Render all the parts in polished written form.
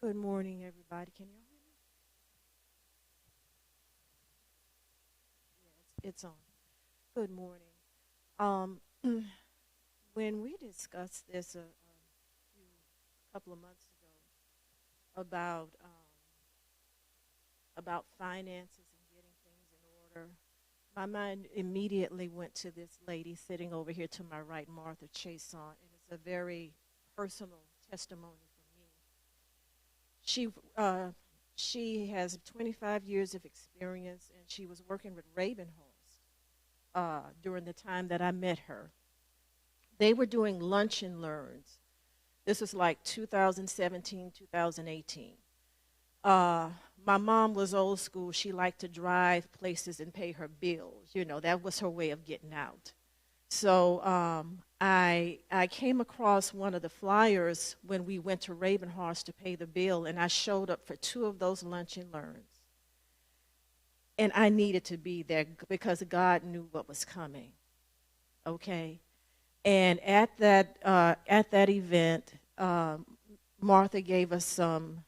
Good morning, everybody. Can you hear me? Yeah, it's on. Good morning. Um, when we discussed this few couple of months ago about finances and getting things in order, my mind immediately went to this lady sitting over here to my right, Martha Chaisson, and it's a very personal testimony for me. She uh, she has 25 years of experience, and she was working with Ravenhorst during the time that I met her. They were doing lunch and learns. This was like 2017, 2018. Uh, my mom was old school. She liked to drive places and pay her bills. You know, that was her way of getting out. So I came across one of the flyers when we went to Ravenhorst to pay the bill, and I showed up for two of those lunch and learns. And I needed to be there because God knew what was coming. Okay, and at that event, Martha gave us some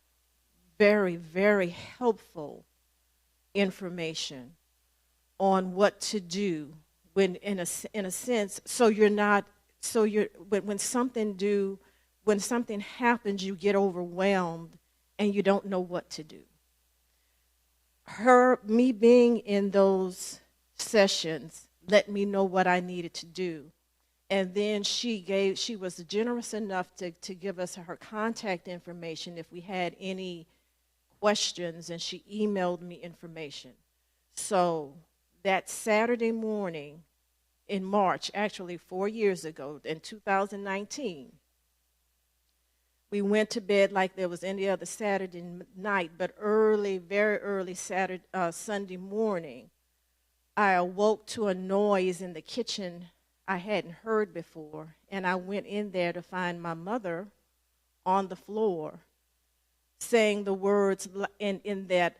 very, very helpful information on what to do when, in a sense, so you're not, so you're when something happens, you get overwhelmed and you don't know what to do. Me being in those sessions let me know what I needed to do. And then she was generous enough to give us her contact information if we had any questions, and she emailed me information. So that Saturday morning in March, actually 4 years ago, in 2019, we went to bed like there was any other Saturday night, but early, very early Sunday morning, I awoke to a noise in the kitchen I hadn't heard before, and I went in there to find my mother on the floor saying the words in that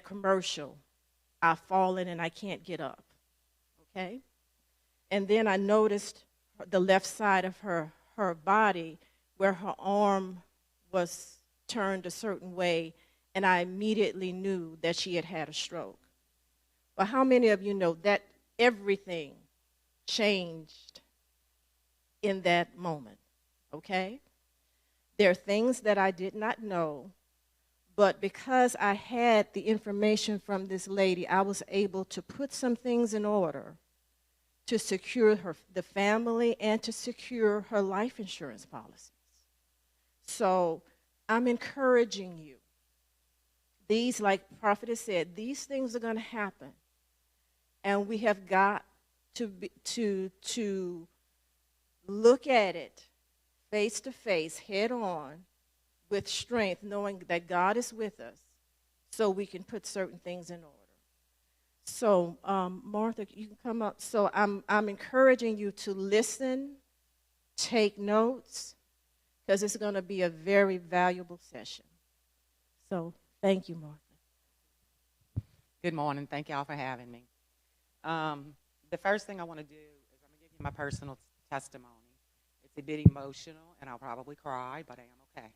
commercial, "I've fallen and I can't get up." Okay? And then I noticed the left side of her body where her arm was turned a certain way, and I immediately knew that she had had a stroke. But how many of you know that everything changed in that moment? Okay? There are things that I did not know, but because I had the information from this lady, I was able to put some things in order to secure the family and to secure her life insurance policies. So I'm encouraging you. These, like Prophet has said, these things are going to happen. And we have got to look at it face to face, head on, with strength, knowing that God is with us, so we can put certain things in order. So, Martha, you can come up. So I'm encouraging you to listen, take notes, because it's going to be a very valuable session. So, thank you, Martha. Good morning. Thank y'all for having me. The first thing I want to do is I'm going to give you my personal testimony. It's a bit emotional, and I'll probably cry, but I am okay.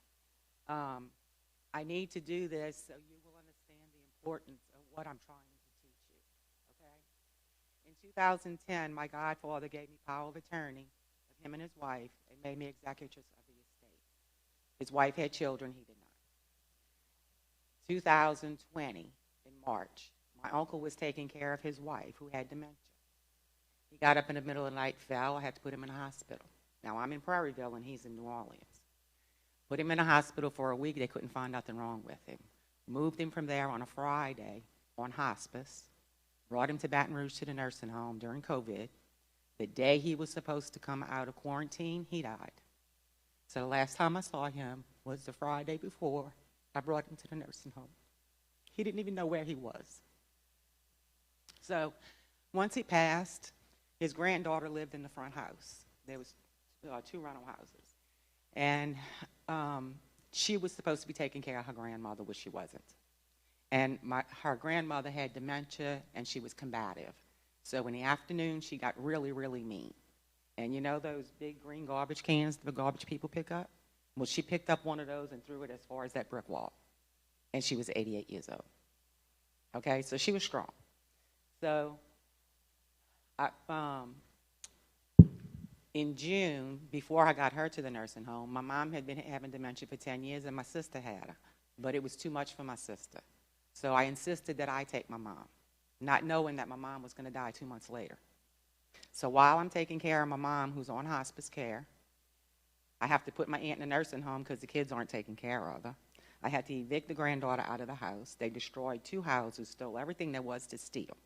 I need to do this so you will understand the importance of what I'm trying to teach you, okay? In 2010, my godfather gave me power of attorney of him and his wife and made me executrix of the estate. His wife had children, he did not. 2020, in March, my uncle was taking care of his wife who had dementia. He got up in the middle of the night, fell. I had to put him in a hospital. Now, I'm in Prairieville, and he's in New Orleans. Put him in a hospital for a week. They couldn't find nothing wrong with him. Moved him from there on a Friday on hospice. Brought him to Baton Rouge to the nursing home during COVID. The day he was supposed to come out of quarantine, he died. So the last time I saw him was the Friday before I brought him to the nursing home. He didn't even know where he was. So once he passed, his granddaughter lived in the front house. There was two rental houses. And she was supposed to be taking care of her grandmother, which she wasn't. And her grandmother had dementia, and she was combative. So in the afternoon, she got really, really mean. And you know those big green garbage cans the garbage people pick up? Well, she picked up one of those and threw it as far as that brick wall. And she was 88 years old. Okay, so she was strong. So in June, before I got her to the nursing home, my mom had been having dementia for 10 years and my sister had her. But it was too much for my sister. So I insisted that I take my mom, not knowing that my mom was going to die 2 months later. So while I'm taking care of my mom, who's on hospice care, I have to put my aunt in a nursing home because the kids aren't taking care of her. I had to evict the granddaughter out of the house. They destroyed 2 houses, stole everything there was to steal,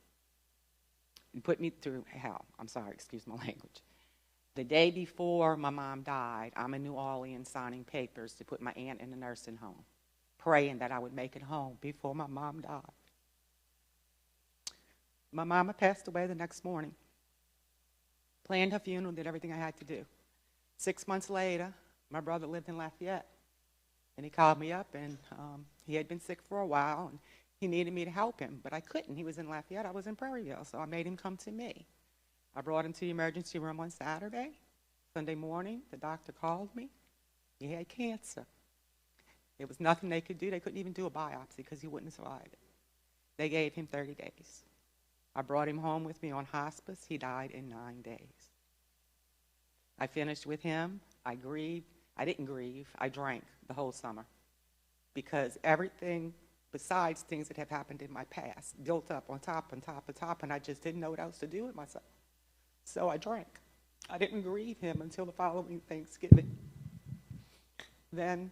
and put me through hell. I'm sorry, excuse my language. The day before my mom died, I'm in New Orleans signing papers to put my aunt in a nursing home, praying that I would make it home before my mom died. My mama passed away the next morning. Planned her funeral, did everything I had to do. 6 months later, my brother lived in Lafayette, and he called me up, and he had been sick for a while, and he needed me to help him, but I couldn't. He was in Lafayette. I was in Prairieville, so I made him come to me. I brought him to the emergency room on Saturday. Sunday morning, the doctor called me. He had cancer. There was nothing they could do. They couldn't even do a biopsy because he wouldn't survive it. They gave him 30 days. I brought him home with me on hospice. He died in 9 days. I finished with him. I grieved. I didn't grieve. I drank the whole summer because everything besides things that have happened in my past built up on top and top and top, and I just didn't know what else to do with myself. So I drank. I didn't grieve him until the following Thanksgiving. Then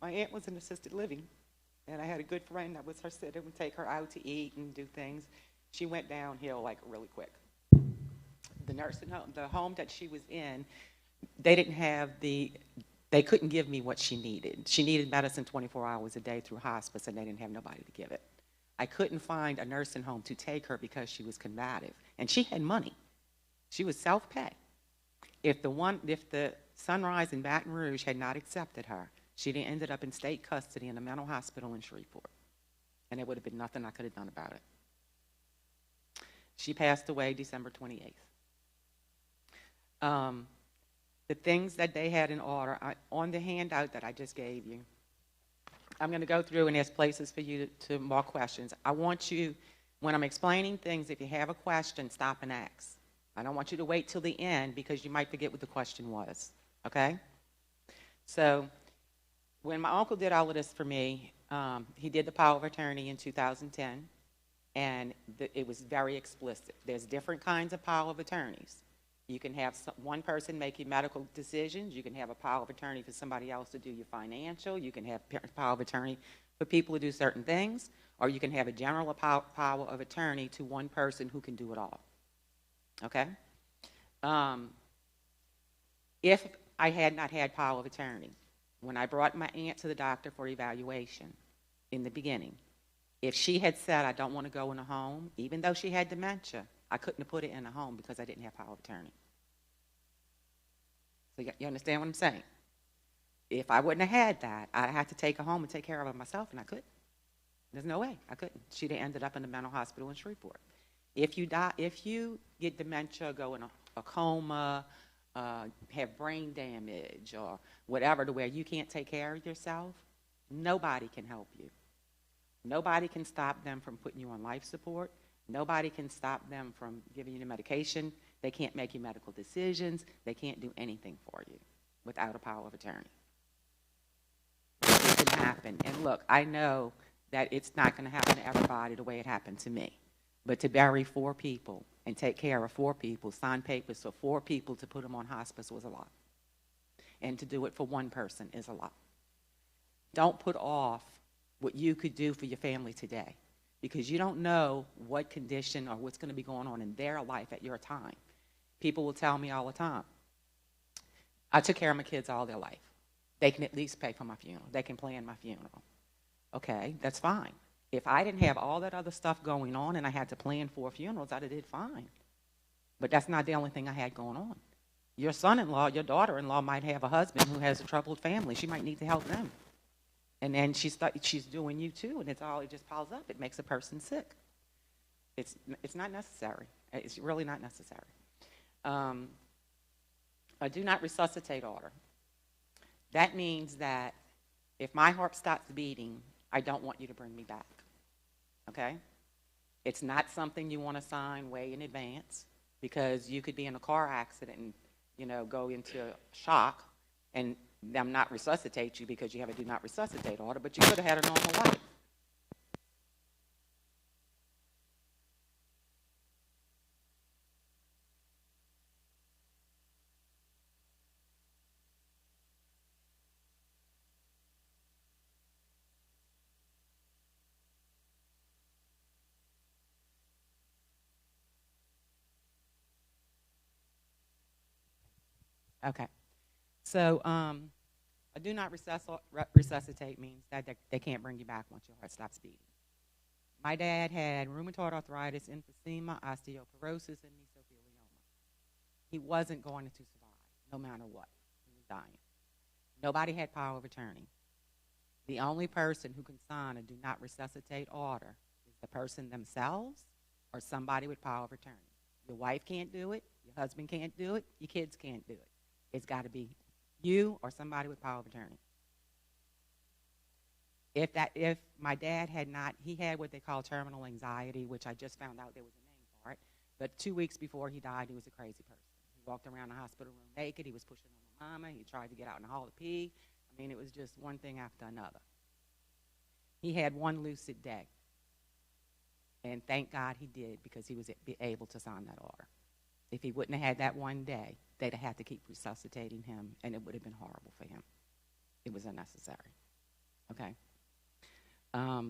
my aunt was in assisted living, and I had a good friend that was her sitter and would take her out to eat and do things. She went downhill like really quick. The nursing home, the home that she was in, they couldn't give me what she needed. She needed medicine 24 hours a day through hospice, and they didn't have nobody to give it. I couldn't find a nursing home to take her because she was combative, and she had money. She was self-pay. If the Sunrise in Baton Rouge had not accepted her, she'd have ended up in state custody in a mental hospital in Shreveport, and there would have been nothing I could have done about it. She passed away December 28th. The things that they had in order, on the handout that I just gave you, I'm going to go through and there's places for you to mark questions. I want you, when I'm explaining things, if you have a question, stop and ask. I don't want you to wait till the end because you might forget what the question was, okay? So when my uncle did all of this for me, he did the power of attorney in 2010, and it was very explicit. There's different kinds of power of attorneys. You can have one person make your medical decisions. You can have a power of attorney for somebody else to do your financial. You can have power of attorney for people to do certain things, or you can have a general power of attorney to one person who can do it all. Okay? If I had not had power of attorney, when I brought my aunt to the doctor for evaluation in the beginning, if she had said, I don't want to go in a home, even though she had dementia, I couldn't have put it in a home because I didn't have power of attorney. So you understand what I'm saying? If I wouldn't have had that, I'd have to take her home and take care of her myself, and I couldn't. There's no way. I couldn't. She'd have ended up in a mental hospital in Shreveport. If you get dementia, go in a coma, have brain damage or whatever to where you can't take care of yourself, nobody can help you. Nobody can stop them from putting you on life support. Nobody can stop them from giving you the medication. They can't make you medical decisions. They can't do anything for you without a power of attorney. It can happen. And look, I know that it's not going to happen to everybody the way it happened to me. But to bury 4 people and take care of 4 people, sign papers for 4 people to put them on hospice was a lot. And to do it for one person is a lot. Don't put off what you could do for your family today, because you don't know what condition or what's going to be going on in their life at your time. People will tell me all the time, I took care of my kids all their life. They can at least pay for my funeral. They can plan my funeral. Okay, that's fine. If I didn't have all that other stuff going on and I had to plan 4 funerals, I'd have did fine. But that's not the only thing I had going on. Your son-in-law, your daughter-in-law might have a husband who has a troubled family. She might need to help them. And then she's doing you too, and it just piles up. It makes a person sick. It's not necessary. It's really not necessary. A do not resuscitate order. That means that if my heart stops beating, I don't want you to bring me back, okay? It's not something you want to sign way in advance, because you could be in a car accident and, go into shock and them not resuscitate you because you have a do not resuscitate order, but you could have had a normal life. Okay. So a do not resuscitate means that they can't bring you back once your heart stops beating. My dad had rheumatoid arthritis, emphysema, osteoporosis, and mesothelioma. He wasn't going to survive, no matter what. He was dying. Nobody had power of attorney. The only person who can sign a do not resuscitate order is the person themselves or somebody with power of attorney. Your wife can't do it. Your husband can't do it. Your kids can't do it. It's got to be you or somebody with power of attorney. If my dad had not, he had what they call terminal anxiety, which I just found out there was a name for it. But 2 weeks before he died, he was a crazy person. He walked around the hospital room naked. He was pushing on my mama. He tried to get out in the hall to pee. I mean, it was just one thing after another. He had one lucid day. And thank God he did, because he was able to sign that order. If he wouldn't have had that one day, they'd have had to keep resuscitating him, and it would have been horrible for him. It was unnecessary. Okay? Sorry.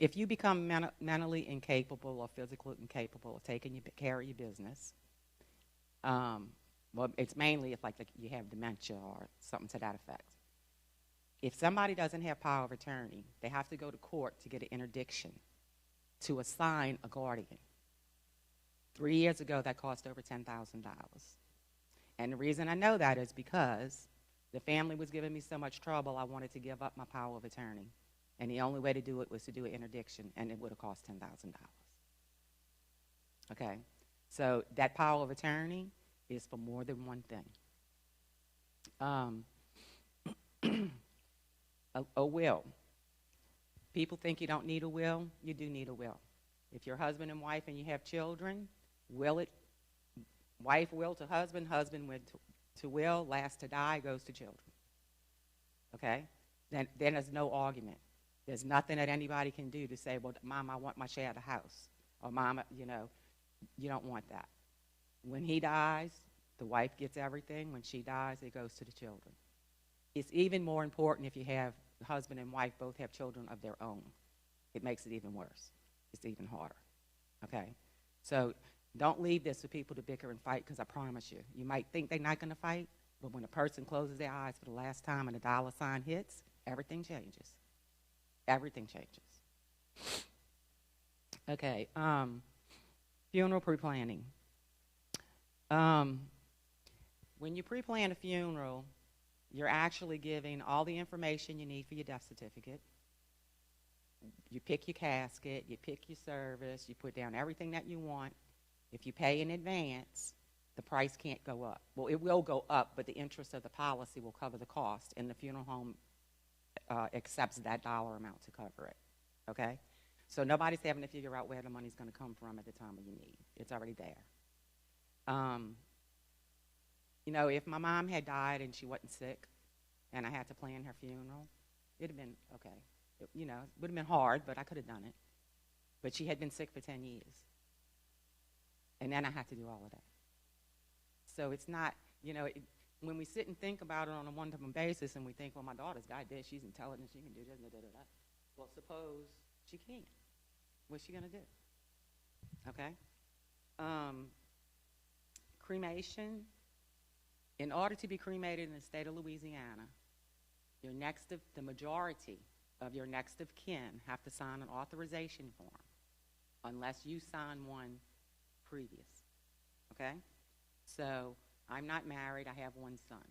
If you become mentally incapable or physically incapable of taking care of your business, well, it's mainly if like you have dementia or something to that effect. If somebody doesn't have power of attorney, they have to go to court to get an interdiction to assign a guardian. 3 years ago, that cost over $10,000. And the reason I know that is because the family was giving me so much trouble, I wanted to give up my power of attorney. And the only way to do it was to do an interdiction, and it would have cost $10,000. Okay? So that power of attorney is for more than one thing. A will. People think you don't need a will. You do need a will. If you're husband and wife and you have children, will it, wife will to husband, husband will to will, last to die, goes to children. Okay? Then there's no argument. There's nothing that anybody can do to say, well, Mom, I want my share of the house. Or, Mom, you don't want that. When he dies, the wife gets everything. When she dies, it goes to the children. It's even more important if you have husband and wife both have children of their own. It makes it even worse. It's even harder. Okay? So don't leave this for people to bicker and fight, because I promise you, you might think they're not going to fight, but when a person closes their eyes for the last time and a dollar sign hits, everything changes. Everything changes. Okay, funeral pre-planning. When you pre-plan a funeral, you're actually giving all the information you need for your death certificate. You pick your casket, you pick your service, you put down everything that you want. If you pay in advance, the price can't go up. Well, it will go up, but the interest of the policy will cover the cost, and the funeral home accepts that dollar amount to cover it, okay? So nobody's having to figure out where the money's going to come from at the time of your need. It's already there. If my mom had died and she wasn't sick and I had to plan her funeral, it would have been okay. It would have been hard, but I could have done it. But she had been sick for 10 years. And then I had to do all of that. So it's not, when we sit and think about it on a one-to-one basis and we think, well, my daughter's died dead, she's intelligent, she can do this, da-da-da-da. Well, suppose she can't. What's she going to do? Okay? Cremation. In order to be cremated in the state of Louisiana, the majority of your next of kin have to sign an authorization form unless you sign one previous. Okay? So I'm not married. I have one son.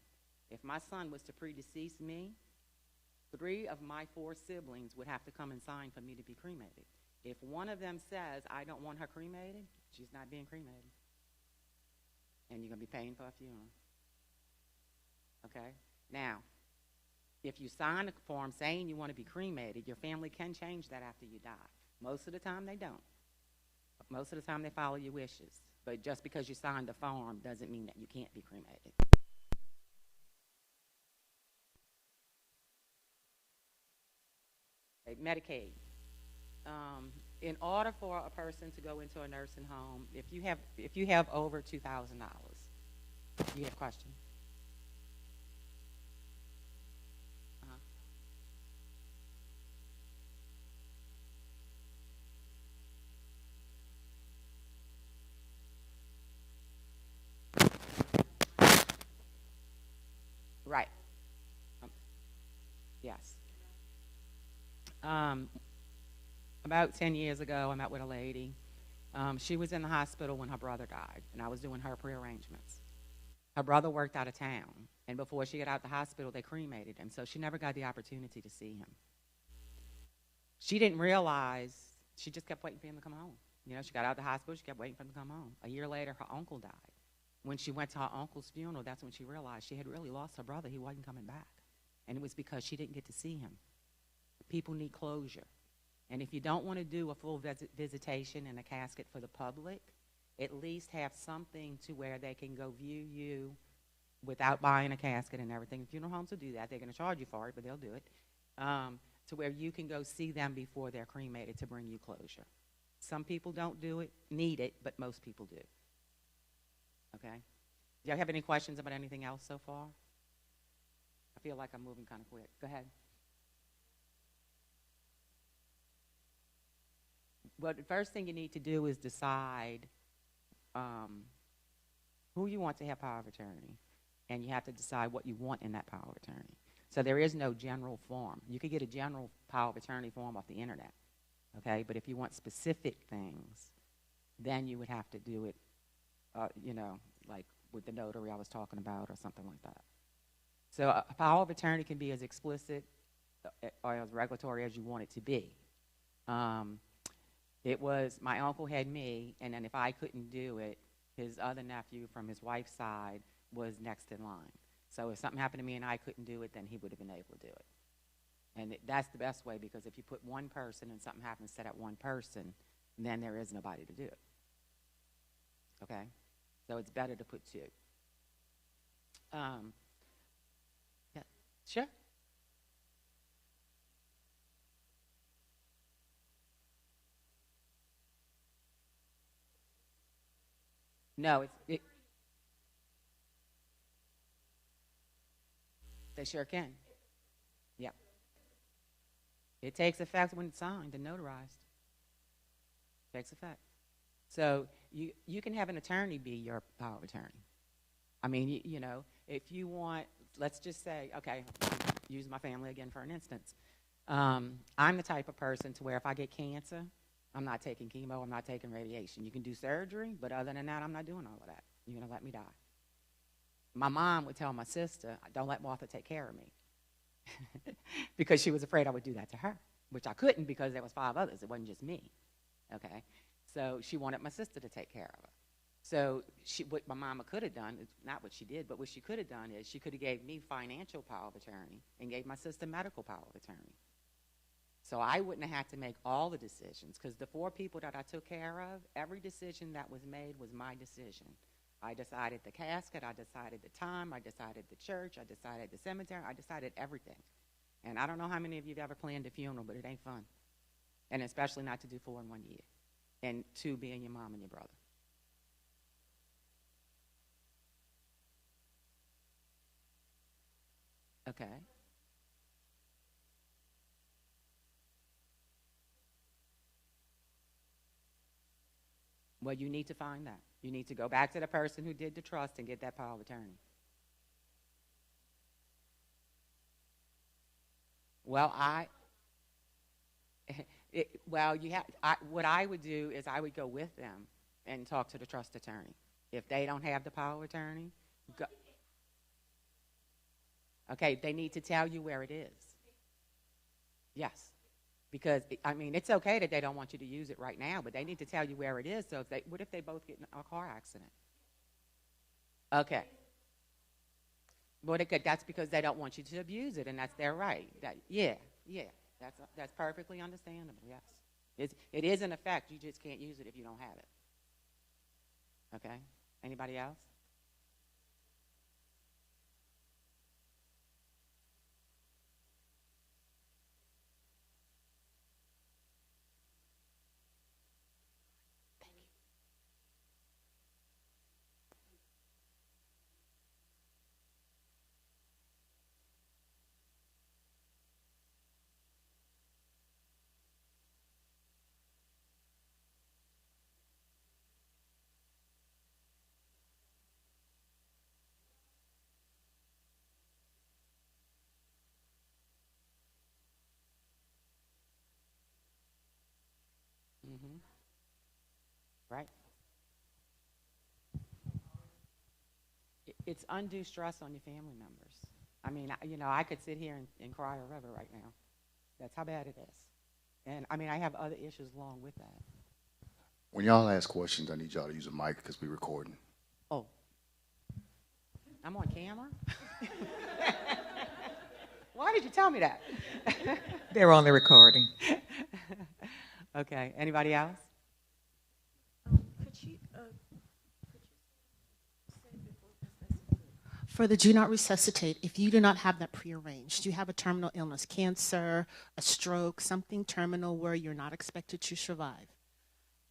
If my son was to predecease me, 3 of my 4 siblings would have to come and sign for me to be cremated. If one of them says, I don't want her cremated, she's not being cremated. And you're going to be paying for a funeral. Okay? Now, if you sign a form saying you want to be cremated, your family can change that after you die. Most of the time they don't. Most of the time they follow your wishes. But just because you signed the form doesn't mean that you can't be cremated. Okay, Medicaid. In order for a person to go into a nursing home, if you have over $2,000, you have a question? Uh-huh. Right. Um, yes. Um, about 10 years ago, I met with a lady. She was in the hospital when her brother died, and I was doing her pre-arrangements. Her brother worked out of town, and before she got out of the hospital, they cremated him, so she never got the opportunity to see him. She didn't realize, she just kept waiting for him to come home. You know, she got out of the hospital, she kept waiting for him to come home. A year later, her uncle died. When she went to her uncle's funeral, that's when she realized she had really lost her brother. He wasn't coming back. And it was because she didn't get to see him. People need closure. And if you don't want to do a full visitation and a casket for the public, at least have something to where they can go view you without buying a casket and everything. Funeral homes will do that. They're going to charge you for it, but they'll do it. To where you can go see them before they're cremated to bring you closure. Some people don't do it, need it, but most people do. Okay? Do you have any questions about anything else so far? I feel like I'm moving kind of quick. Go ahead. Well, the first thing you need to do is decide who you want to have power of attorney, and you have to decide what you want in that power of attorney. So there is no general form. You could get a general power of attorney form off the internet, okay? But if you want specific things, then you would have to do it, you know, like with the notary I was talking about or something like that. So a power of attorney can be as explicit or as regulatory as you want it to be. It was, my uncle had me, and then if I couldn't do it, his other nephew from his wife's side was next in line. So if something happened to me and I couldn't do it, then he would have been able to do it. And that's the best way, because if you put one person and something happens to that one person, then there is nobody to do it. Okay? So it's better to put two. Yeah, sure. No, they sure can. Yep. It takes effect when it's signed and notarized. Takes effect. So you can have an attorney be your power of attorney. I mean, you know, if you want, let's just say, okay, use my family again for an instance. I'm the type of person to where if I get cancer, I'm not taking chemo, I'm not taking radiation. You can do surgery, but other than that, I'm not doing all of that. You're going to let me die. My mom would tell my sister, don't let Martha take care of me. Because she was afraid I would do that to her, which I couldn't because there was 5 others. It wasn't just me. Okay? So she wanted my sister to take care of her. So what my mama could have done, not what she did, but what she could have done is she could have gave me financial power of attorney and gave my sister medical power of attorney. So I wouldn't have had to make all the decisions, because the 4 people that I took care of, every decision that was made was my decision. I decided the casket, I decided the time, I decided the church, I decided the cemetery, I decided everything. And I don't know how many of you have ever planned a funeral, but it ain't fun. And especially not to do 4 in 1 year. And 2 being your mom and your brother. Okay. Well, you need to find that. You need to go back to the person who did the trust and get that power of attorney. Well, what I would do is I would go with them and talk to the trust attorney. If they don't have the power of attorney, go, okay, they need to tell you where it is. Yes. Because, I mean, it's okay that they don't want you to use it right now, but they need to tell you where it is. So what if they both get in a car accident? Okay. Well, that's because they don't want you to abuse it, and that's their right. Yeah, that's perfectly understandable, yes. It is in effect. You just can't use it if you don't have it. Okay? Anybody else? Mm-hmm. Right. It's undue stress on your family members. I mean, I could sit here and cry a river right now. That's how bad it is. And, I mean, I have other issues along with that. When y'all ask questions, I need y'all to use a mic because we're recording. Oh, I'm on camera? Why did you tell me that? They're on the recording. Okay. Anybody else? Could you say before resuscitate? For the do not resuscitate, if you do not have that prearranged, you have a terminal illness, cancer, a stroke, something terminal where you're not expected to survive,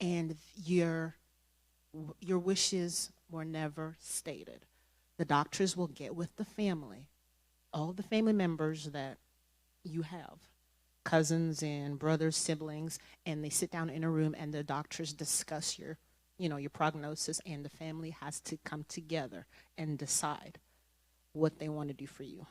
and your wishes were never stated, the doctors will get with the family, all the family members that you have, cousins and brothers, siblings, and they sit down in a room and the doctors discuss your prognosis, and the family has to come together and decide what they want to do for you.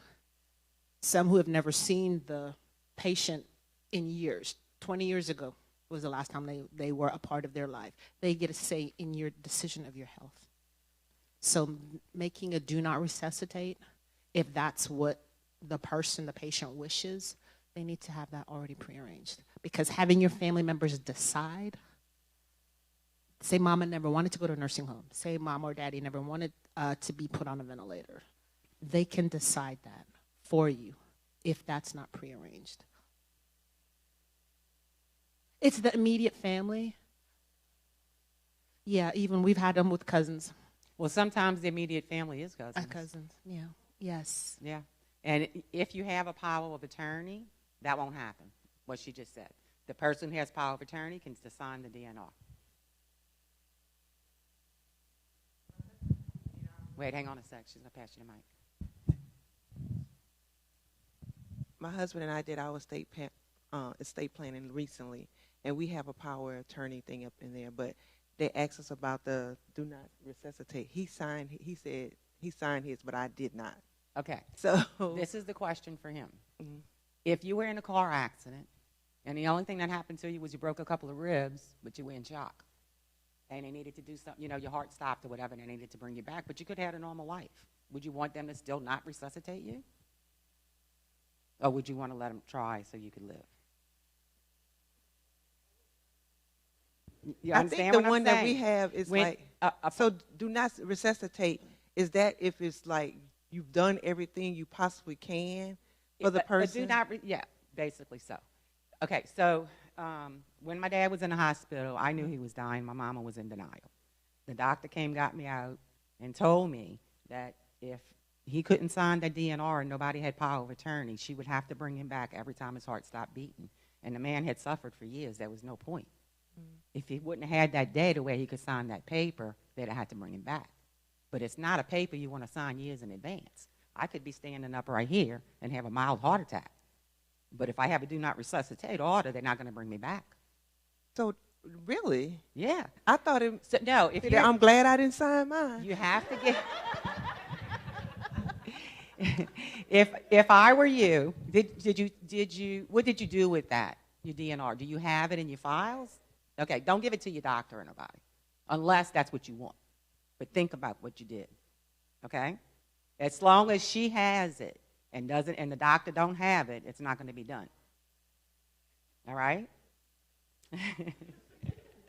Some who have never seen the patient in years, 20 years ago was the last time they were a part of their life. They get a say in your decision of your health. So making a do not resuscitate, if that's what the patient wishes, they need to have that already prearranged. Because having your family members decide, say mama never wanted to go to a nursing home, say mom or daddy never wanted to be put on a ventilator, they can decide that for you if that's not prearranged. It's the immediate family. Yeah, even we've had them with cousins. Well, sometimes the immediate family is cousins. Cousins, yeah. Yes. Yeah. And if you have a power of attorney, that won't happen, what she just said. The person who has power of attorney can sign the DNR. Wait, hang on a sec. She's going to pass you the mic. My husband and I did our estate planning recently, and we have a power of attorney thing up in there, but they asked us about the do not resuscitate. He said he signed his, but I did not. Okay. So this is the question for him. Mm-hmm. If you were in a car accident and the only thing that happened to you was you broke a couple of ribs, but you were in shock, and they needed to do something, your heart stopped or whatever, and they needed to bring you back, but you could have had a normal life, would you want them to still not resuscitate you? Or would you want to let them try so you could live? You I understand think the what I'm one that saying? we have is so do not resuscitate. Is that if it's like you've done everything you possibly can for the person? Yeah, basically so. Okay, so when my dad was in the hospital, I knew he was dying. My mama was in denial. The doctor came, got me out, and told me that if he couldn't sign the DNR and nobody had power of attorney, she would have to bring him back every time his heart stopped beating. And the man had suffered for years. There was no point. If he wouldn't have had that day to where he could sign that paper, they'd have had to bring him back. But it's not a paper you want to sign years in advance. I could be standing up right here and have a mild heart attack. But if I have a do not resuscitate order, they're not going to bring me back. So really? Yeah. I thought it. So, no, I'm glad I didn't sign mine. You have to get. If I were you, what did you do with that, your DNR? Do you have it in your files? Okay, don't give it to your doctor or nobody, unless that's what you want. But think about what you did, okay? As long as she has it and the doctor don't have it, it's not going to be done. All right?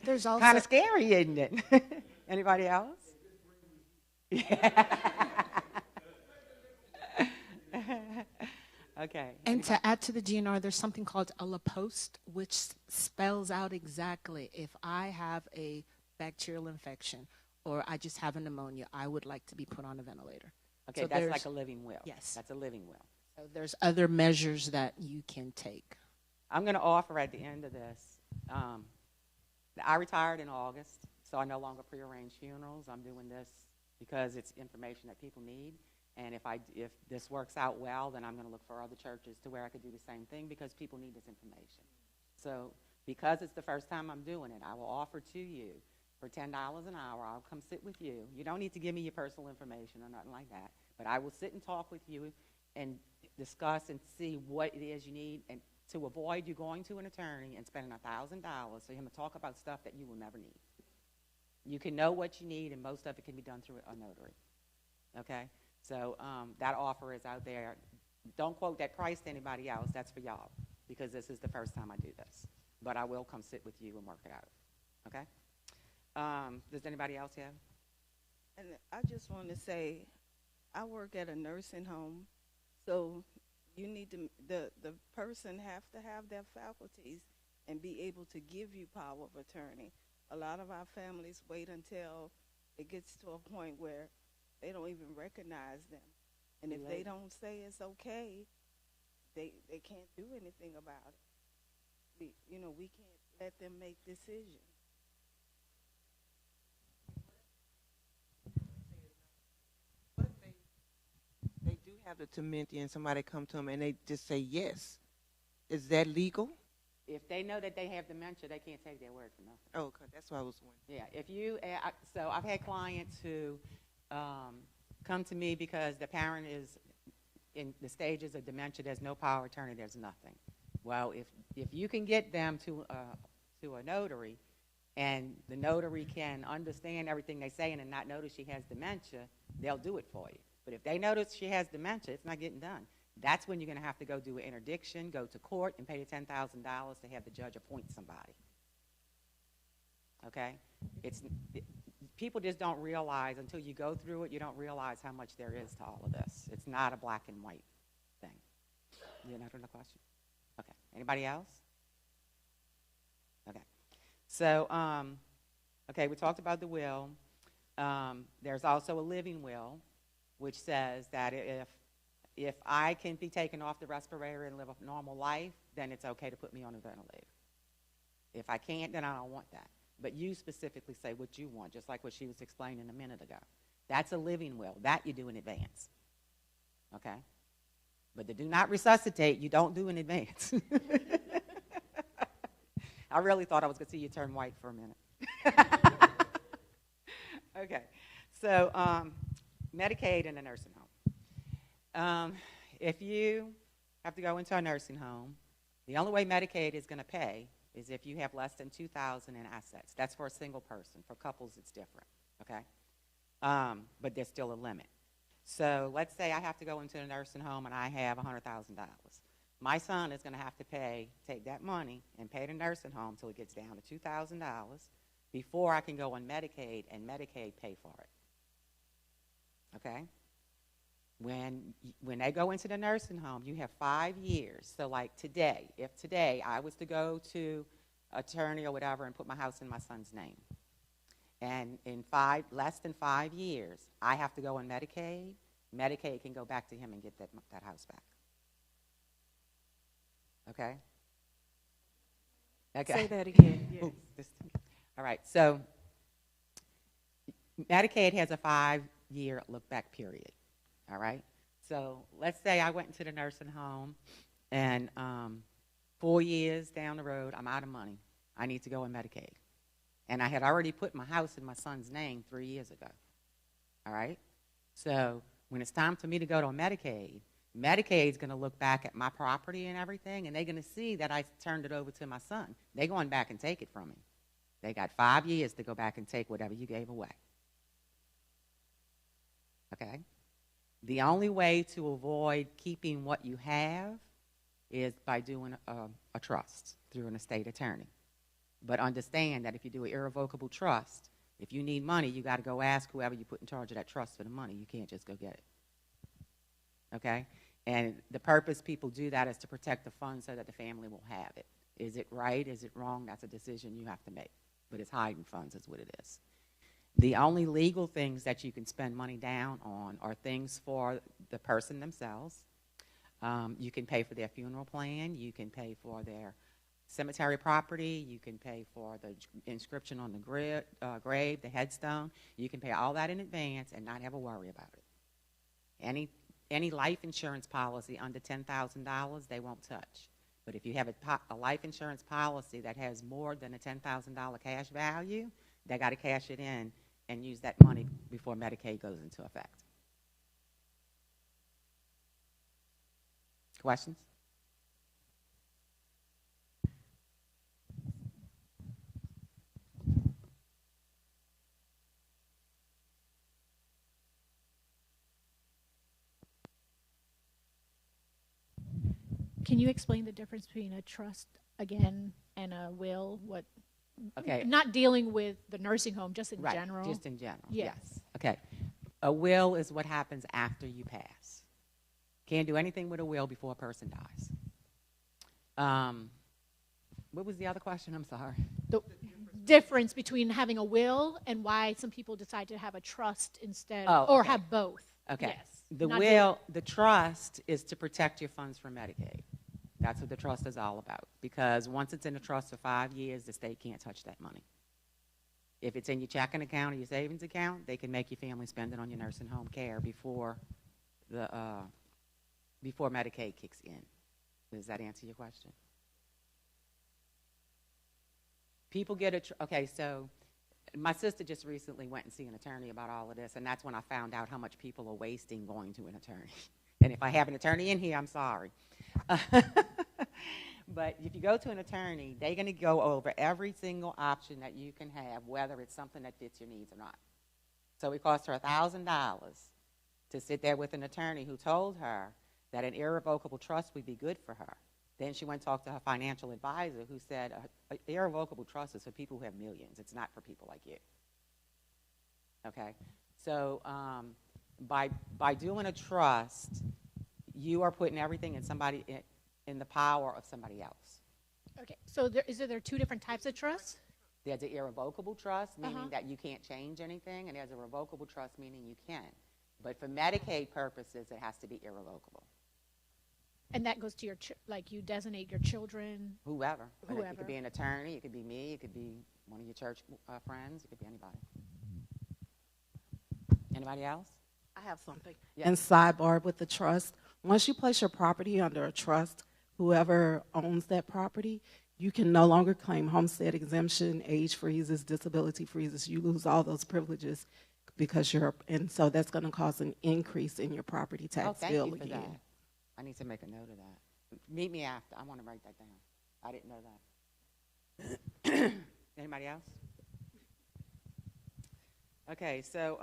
There's also Kind of scary, isn't it? Anybody else? Yeah. Okay. And to add to the DNR, there's something called a La Poste, which spells out exactly if I have a bacterial infection or I just have a pneumonia, I would like to be put on a ventilator. Okay, So that's there's- like a living will. Yes. That's a living will. So there's other measures that you can take. I'm going to offer at the end of this. I retired in August, so I no longer prearrange funerals. I'm doing this because it's information that people need. And if this works out well, then I'm going to look for other churches to where I could do the same thing because people need this information. So because it's the first time I'm doing it, I will offer to you for $10 an hour. I'll come sit with you. You don't need to give me your personal information or nothing like that. But I will sit and talk with you and discuss and see what it is you need, and to avoid you going to an attorney and spending $1,000 for him to talk about stuff that you will never need. You can know what you need, and most of it can be done through a notary. Okay? So that offer is out there. Don't quote that price to anybody else. That's for y'all, because this is the first time I do this. But I will come sit with you and work it out. Okay? Does anybody else have? And I just want to say, I work at a nursing home, so you need to, the person have to have their faculties and be able to give you power of attorney. A lot of our families wait until it gets to a point where they don't even recognize them. And if they don't say it's okay, they can't do anything about it. We can't let them make decisions. But they do have the temerity and somebody come to them and they just say yes. Is that legal? If they know that they have dementia, they can't take their word for nothing. Oh, okay, that's what I was wondering. Yeah, if you, so I've had clients who come to me because the parent is in the stages of dementia, there's no power of attorney, there's nothing. Well, if you can get them to a notary, and the notary can understand everything they say and not notice she has dementia, they'll do it for you. But if they notice she has dementia, it's not getting done. That's when you're going to have to go do an interdiction, go to court, and pay the $10,000 to have the judge appoint somebody. Okay? People just don't realize, until you go through it, you don't realize how much there is to all of this. It's not a black and white thing. You know the question? Okay. Anybody else? Okay. So, okay, we talked about the will. There's also a living will, which says that if I can be taken off the respirator and live a normal life, then it's okay to put me on a ventilator. If I can't, then I don't want that. But you specifically say what you want, just like what she was explaining a minute ago. That's a living will. That you do in advance. Okay? But the do not resuscitate, you don't do in advance. I really thought I was going to see you turn white for a minute. Okay. So Medicaid in a nursing home. If you have to go into a nursing home, the only way Medicaid is going to pay is if you have less than $2,000 in assets. That's for a single person. For couples, it's different, okay? But there's still a limit. So let's say I have to go into a nursing home and I have $100,000. My son is going to have to take that money and pay the nursing home until it gets down to $2,000 before I can go on Medicaid and Medicaid pay for it, okay? When they go into the nursing home, you have 5 years. So like today, if today I was to go to attorney or whatever and put my house in my son's name, and in less than 5 years, I have to go on Medicaid, Medicaid can go back to him and get that house back. Okay? Okay. Say that again. Yes. All right. So Medicaid has a 5-year look-back period. All right? So let's say I went into the nursing home, and 4 years down the road, I'm out of money. I need to go on Medicaid. And I had already put my house in my son's name 3 years ago. All right? So when it's time for me to go to Medicaid, Medicaid's going to look back at my property and everything, and they're going to see that I turned it over to my son. They're going back and take it from me. They got 5 years to go back and take whatever you gave away. Okay? The only way to avoid keeping what you have is by doing a trust through an estate attorney. But understand that if you do an irrevocable trust, if you need money, you got to go ask whoever you put in charge of that trust for the money. You can't just go get it. Okay? And the purpose people do that is to protect the funds so that the family will have it. Is it right? Is it wrong? That's a decision you have to make. But it's hiding funds is what it is. The only legal things that you can spend money down on are things for the person themselves. You can pay for their funeral plan. You can pay for their cemetery property. You can pay for the inscription on the grave, the headstone. You can pay all that in advance and not have a worry about it. Any life insurance policy under $10,000, they won't touch. But if you have a life insurance policy that has more than a $10,000 cash value, they got to cash it in and use that money before Medicaid goes into effect. Questions? Can you explain the difference between a trust again and a will? What? Okay. Not dealing with the nursing home, just in Right, general. just in general, Yes. yes. Okay. A will is what happens after you pass. Can't do anything with a will before a person dies. What was the other question? I'm sorry. The difference between having a will and why some people decide to have a trust instead, or okay. have both. Okay. Yes. The Not will, the trust is to protect your funds from Medicaid. That's what the trust is all about. Because once it's in a trust for 5 years, the state can't touch that money. If it's in your checking account or your savings account, they can make your family spend it on your nursing home care before Medicaid kicks in. Does that answer your question? People get okay, so my sister just recently went and see an attorney about all of this, and that's when I found out how much people are wasting going to an attorney. And if I have an attorney in here, I'm sorry. But if you go to an attorney, they're going to go over every single option that you can have, whether it's something that fits your needs or not. So it cost her $1,000 to sit there with an attorney who told her that an irrevocable trust would be good for her. Then she went and talked to her financial advisor who said an irrevocable trust is for people who have millions. It's not for people like you. Okay? So by doing a trust, you are putting everything in the power of somebody else. Okay, so there two different types of trusts? There's an irrevocable trust, meaning that you can't change anything, and there's a revocable trust, meaning you can. But for Medicaid purposes, it has to be irrevocable. And that goes to your, like you designate your children? Whoever. Whoever. It could be an attorney, it could be me, it could be one of your church friends, it could be anybody. Anybody else? I have something. Yes. And sidebar with the trust, once you place your property under a trust, whoever owns that property, you can no longer claim homestead exemption, age freezes, disability freezes. You lose all those privileges because and so that's going to cause an increase in your property tax bill Thank you for again. that. I need to make a note of that. Meet me after. I want to write that down. I didn't know that. Anybody else? Okay, so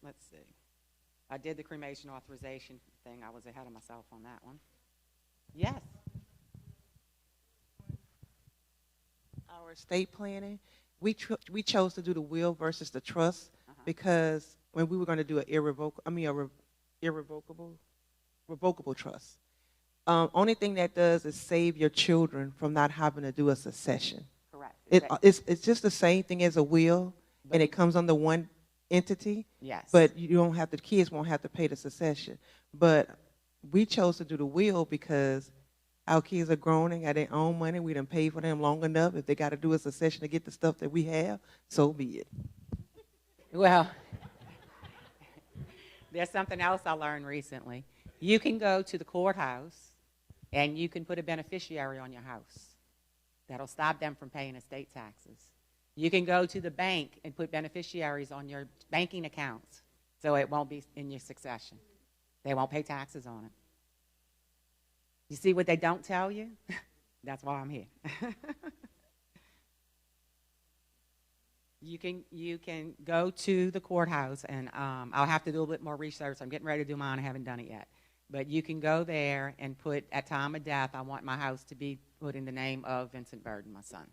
let's see. I did the cremation authorization thing. I was ahead of myself on that one. Yes. Our estate planning, we chose to do the will versus the trust because when we were going to do revocable trust. Only thing that does is save your children from not having to do a succession. Correct. It's just the same thing as a will, and it comes under one entity. Yes. But the kids won't have to pay the succession. But we chose to do the will because our kids are grown and got their own money. We done paid for them long enough. If they got to do a succession to get the stuff that we have, so be it. Well, there's something else I learned recently. You can go to the courthouse and you can put a beneficiary on your house. That'll stop them from paying estate taxes. You can go to the bank and put beneficiaries on your banking accounts so it won't be in your succession. They won't pay taxes on it. You see what they don't tell you? That's why I'm here. You can go to the courthouse, and I'll have to do a little bit more research. I'm getting ready to do mine. I haven't done it yet. But you can go there and put, at time of death, I want my house to be put in the name of Vincent Burden, my son.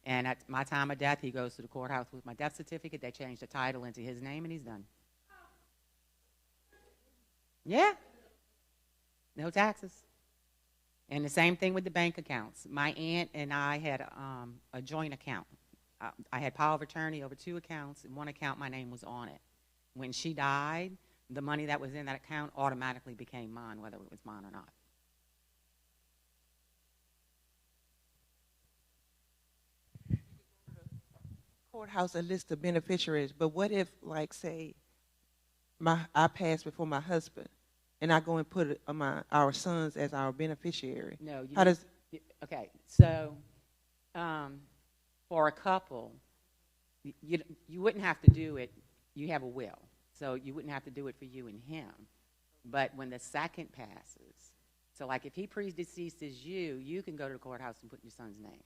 And at my time of death, he goes to the courthouse with my death certificate. They change the title into his name, and he's done. Yeah. No taxes. And the same thing with the bank accounts. My aunt and I had a joint account. I had power of attorney over 2 accounts. In one account, my name was on it. When she died, the money that was in that account automatically became mine, whether it was mine or not. Courthouse a list of beneficiaries, but what if, like, say, I pass before my husband, and I go and put our sons as our beneficiary? No. How does? Okay, so for a couple, you wouldn't have to do it. You have a will, so you wouldn't have to do it for you and him. But when the second passes, so like if he predeceases you, you can go to the courthouse and put your son's name.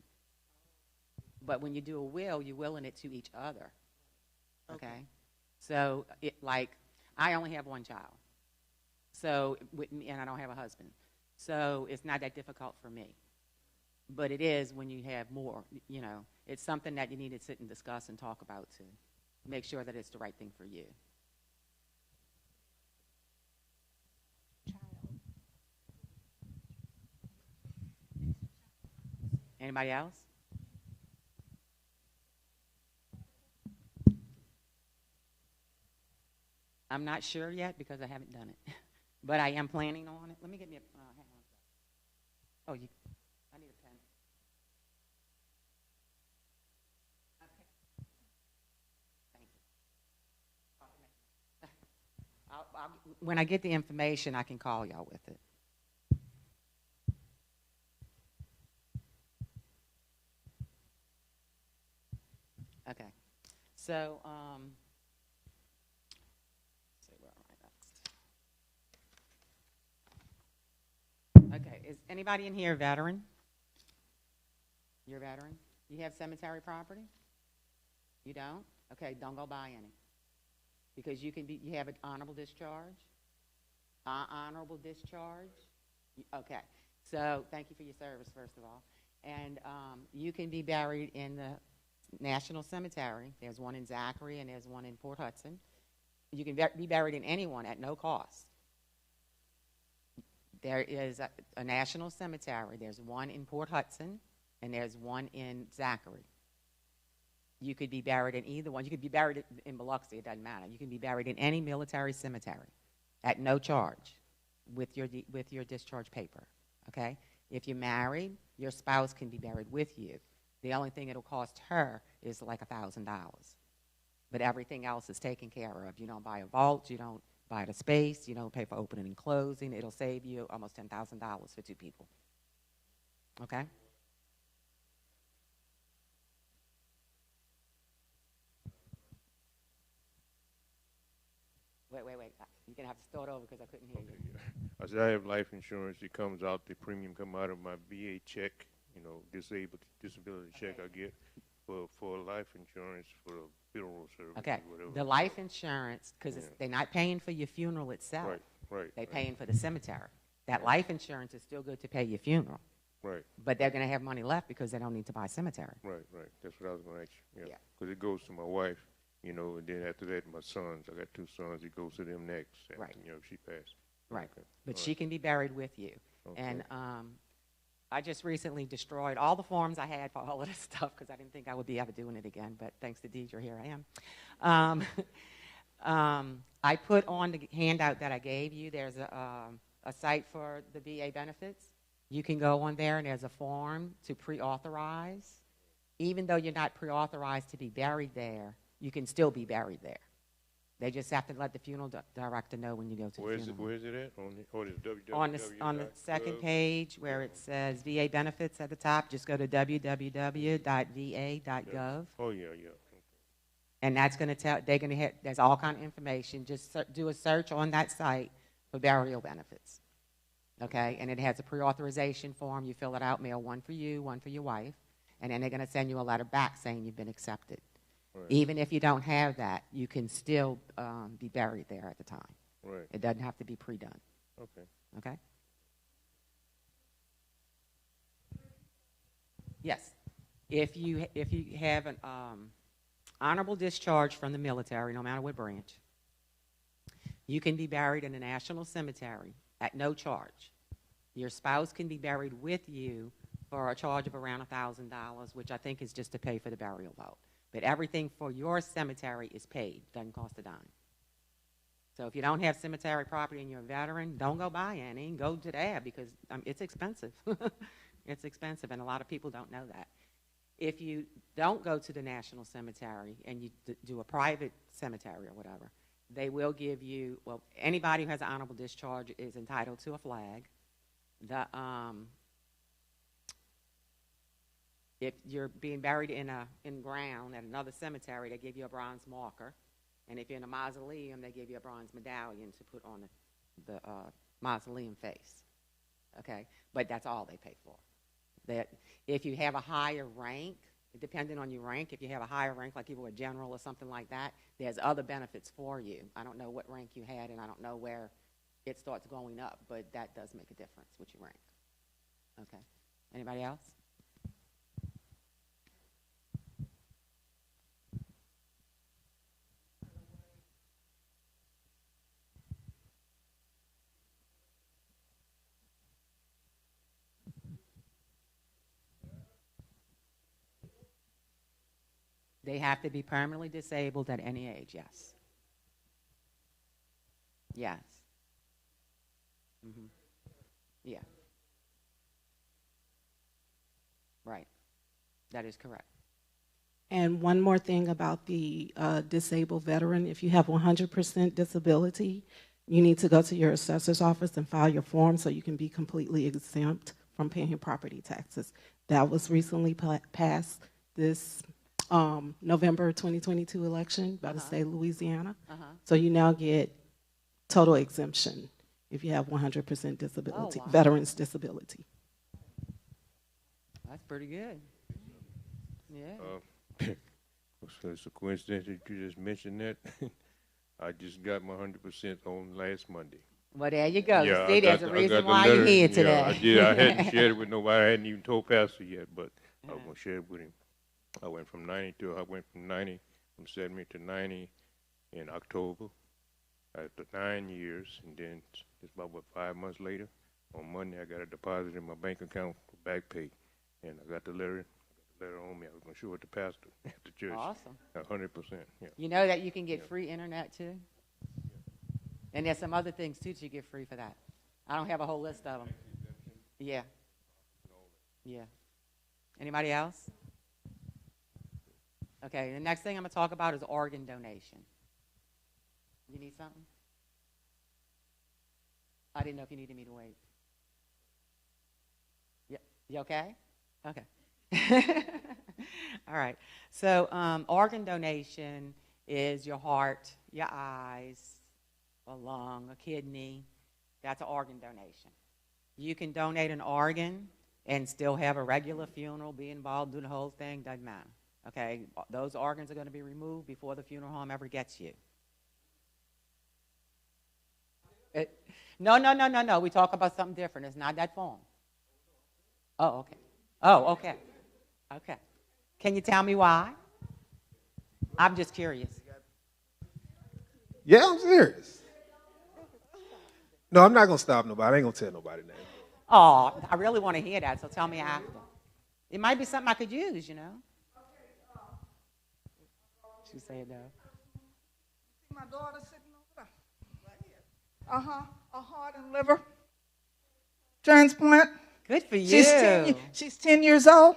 But when you do a will, you're willing it to each other. Okay? So, I only have one child. So, and I don't have a husband. So, it's not that difficult for me. But it is when you have more, It's something that you need to sit and discuss and talk about to make sure that it's the right thing for you. Anybody else? I'm not sure yet because I haven't done it, but I am planning on it. Let me get me a hang on. Oh, I need a pen. Okay. Thank you. When I get the information, I can call y'all with it. Okay. So, okay, is anybody in here a veteran? You're a veteran? You have cemetery property? You don't? Okay, don't go buy any. Because you have an honorable discharge? Honorable discharge? Okay, so thank you for your service, first of all. And you can be buried in the National Cemetery. There's one in Zachary and there's one in Port Hudson. You can be buried in any one at no cost. There is a national cemetery. There's one in Port Hudson, and there's one in Zachary. You could be buried in either one. You could be buried in Biloxi. It doesn't matter. You can be buried in any military cemetery at no charge with your discharge paper, okay? If you're married, your spouse can be buried with you. The only thing it'll cost her is like $1,000. But everything else is taken care of. You don't buy a vault. You don't buy the space, you don't pay for opening and closing. It'll save you almost $10,000 for 2 people. Okay? Wait. You're going to have to start over because I couldn't hear you. I said I have life insurance. It comes out, the premium come out of my VA check, disability check I get for life insurance for funeral service. Okay. Or whatever. The life insurance, because they're not paying for your funeral itself. Right. They're paying for the cemetery. That life insurance is still good to pay your funeral. Right. But they're going to have money left because they don't need to buy cemetery. Right. That's what I was going to ask you. Yeah. Because it goes to my wife, and then after that, my sons. I got 2 sons. It goes to them next. Right. If she passed. Right. Okay. But she can be buried with you. Okay. And I just recently destroyed all the forms I had for all of this stuff because I didn't think I would be ever doing it again. But thanks to Deidre, here I am. I put on the handout that I gave you. There's a site for the VA benefits. You can go on there, and there's a form to pre-authorize. Even though you're not pre-authorized to be buried there, you can still be buried there. They just have to let the funeral director know when you go to the funeral. Where is it at? On the second page where it says VA benefits at the top, just go to www.va.gov. Oh, yeah. And that's going to tell, there's all kind of information. Just do a search on that site for burial benefits. Okay? And it has a pre-authorization form. You fill it out, mail one for you, one for your wife. And then they're going to send you a letter back saying you've been accepted. Right. Even if you don't have that, you can still be buried there at the time. Right. It doesn't have to be pre-done. Okay. Okay? Yes. If you have an honorable discharge from the military, no matter what branch, you can be buried in a national cemetery at no charge. Your spouse can be buried with you for a charge of around $1,000, which I think is just to pay for the burial vote. But everything for your cemetery is paid. Doesn't cost a dime. So if you don't have cemetery property and you're a veteran, don't go buy any. Go to that because it's expensive. It's expensive, and a lot of people don't know that. If you don't go to the national cemetery and you do a private cemetery or whatever, they will give you, well, anybody who has an honorable discharge is entitled to a flag. If you're being buried in ground at another cemetery, they give you a bronze marker. And if you're in a mausoleum, they give you a bronze medallion to put on the mausoleum face. Okay? But that's all they pay for. That if you have a higher rank, depending on your rank, if you have a higher rank, like you were a general or something like that, there's other benefits for you. I don't know what rank you had, and I don't know where it starts going up, but that does make a difference with your rank. Okay. Anybody else? They have to be permanently disabled at any age, yes. Yes. Mm-hmm. Yeah. Right. That is correct. And one more thing about the disabled veteran, if you have 100% disability, you need to go to your assessor's office and file your form so you can be completely exempt from paying your property taxes. That was recently passed this November 2022 election by the state of Louisiana. So you now get total exemption if you have 100% disability, veterans disability. That's pretty good. Yeah. So it's a coincidence that you just mentioned that. I just got my 100% on last Monday. Well, there you go. Yeah, See, there's a reason why you're here today. Yeah, I did. I hadn't shared it with nobody. I hadn't even told Pastor yet, but I was going to share it with him. I went from 90 from 70 to 90 in October after 9 years, and then just about 5 months later, on Monday, I got a deposit in my bank account for back pay, and I got the letter on me. I was going to show it to Pastor at the church. Awesome. 100%. Yeah. You know that you can get free internet too, and there's some other things too that you get free for that. I don't have a whole list of them. Yeah. Yeah. Anybody else? Okay, the next thing I'm going to talk about is organ donation. You need something? I didn't know if you needed me to wait. Yeah, you okay? Okay. All right. So organ donation is your heart, your eyes, a lung, a kidney. That's an organ donation. You can donate an organ and still have a regular funeral, be involved, do the whole thing, doesn't matter. Okay, those organs are going to be removed before the funeral home ever gets you. No. We talk about something different. It's not that form. Oh, okay. Oh, okay. Okay. Can you tell me why? I'm just curious. Yeah, I'm serious. No, I'm not going to stop nobody. I ain't going to tell nobody that. Oh, I really want to hear that, so tell me after. It might be something I could use, you know. She said no. See my daughter sitting over there? Right here. A heart and liver transplant. Good for you. She's 10 years old.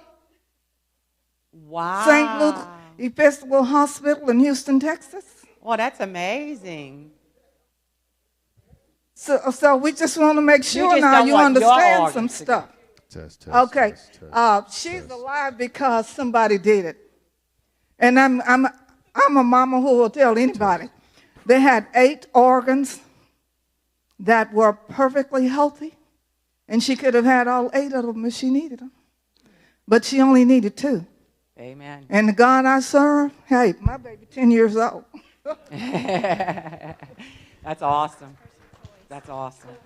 Wow. St. Luke Episcopal Hospital in Houston, Texas. Well, that's amazing. So we just want to make sure now you understand some stuff. Test, okay. test, she's alive because somebody did it. And I'm a mama who will tell anybody. They had 8 organs that were perfectly healthy, and she could have had all 8 of them if she needed them. But she only needed 2. Amen. And the God I serve, hey, my baby 10 years old. That's awesome. That's awesome.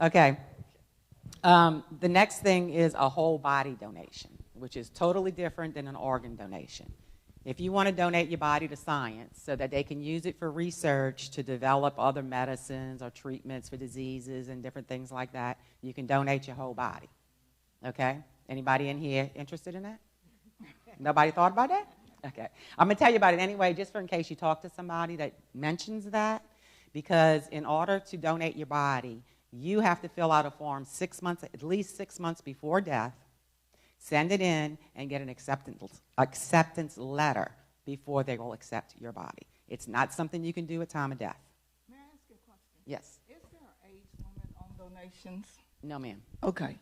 Okay. The next thing is a whole body donation, which is totally different than an organ donation. If you want to donate your body to science so that they can use it for research to develop other medicines or treatments for diseases and different things like that, you can donate your whole body. Okay? Anybody in here interested in that? Nobody thought about that? Okay. I'm going to tell you about it anyway, just for in case you talk to somebody that mentions that, because in order to donate your body, you have to fill out a form at least 6 months before death, send it in, and get an acceptance letter before they will accept your body. It's not something you can do at time of death. May I ask you a question? Yes. Is there an age limit on donations? No, ma'am. Okay.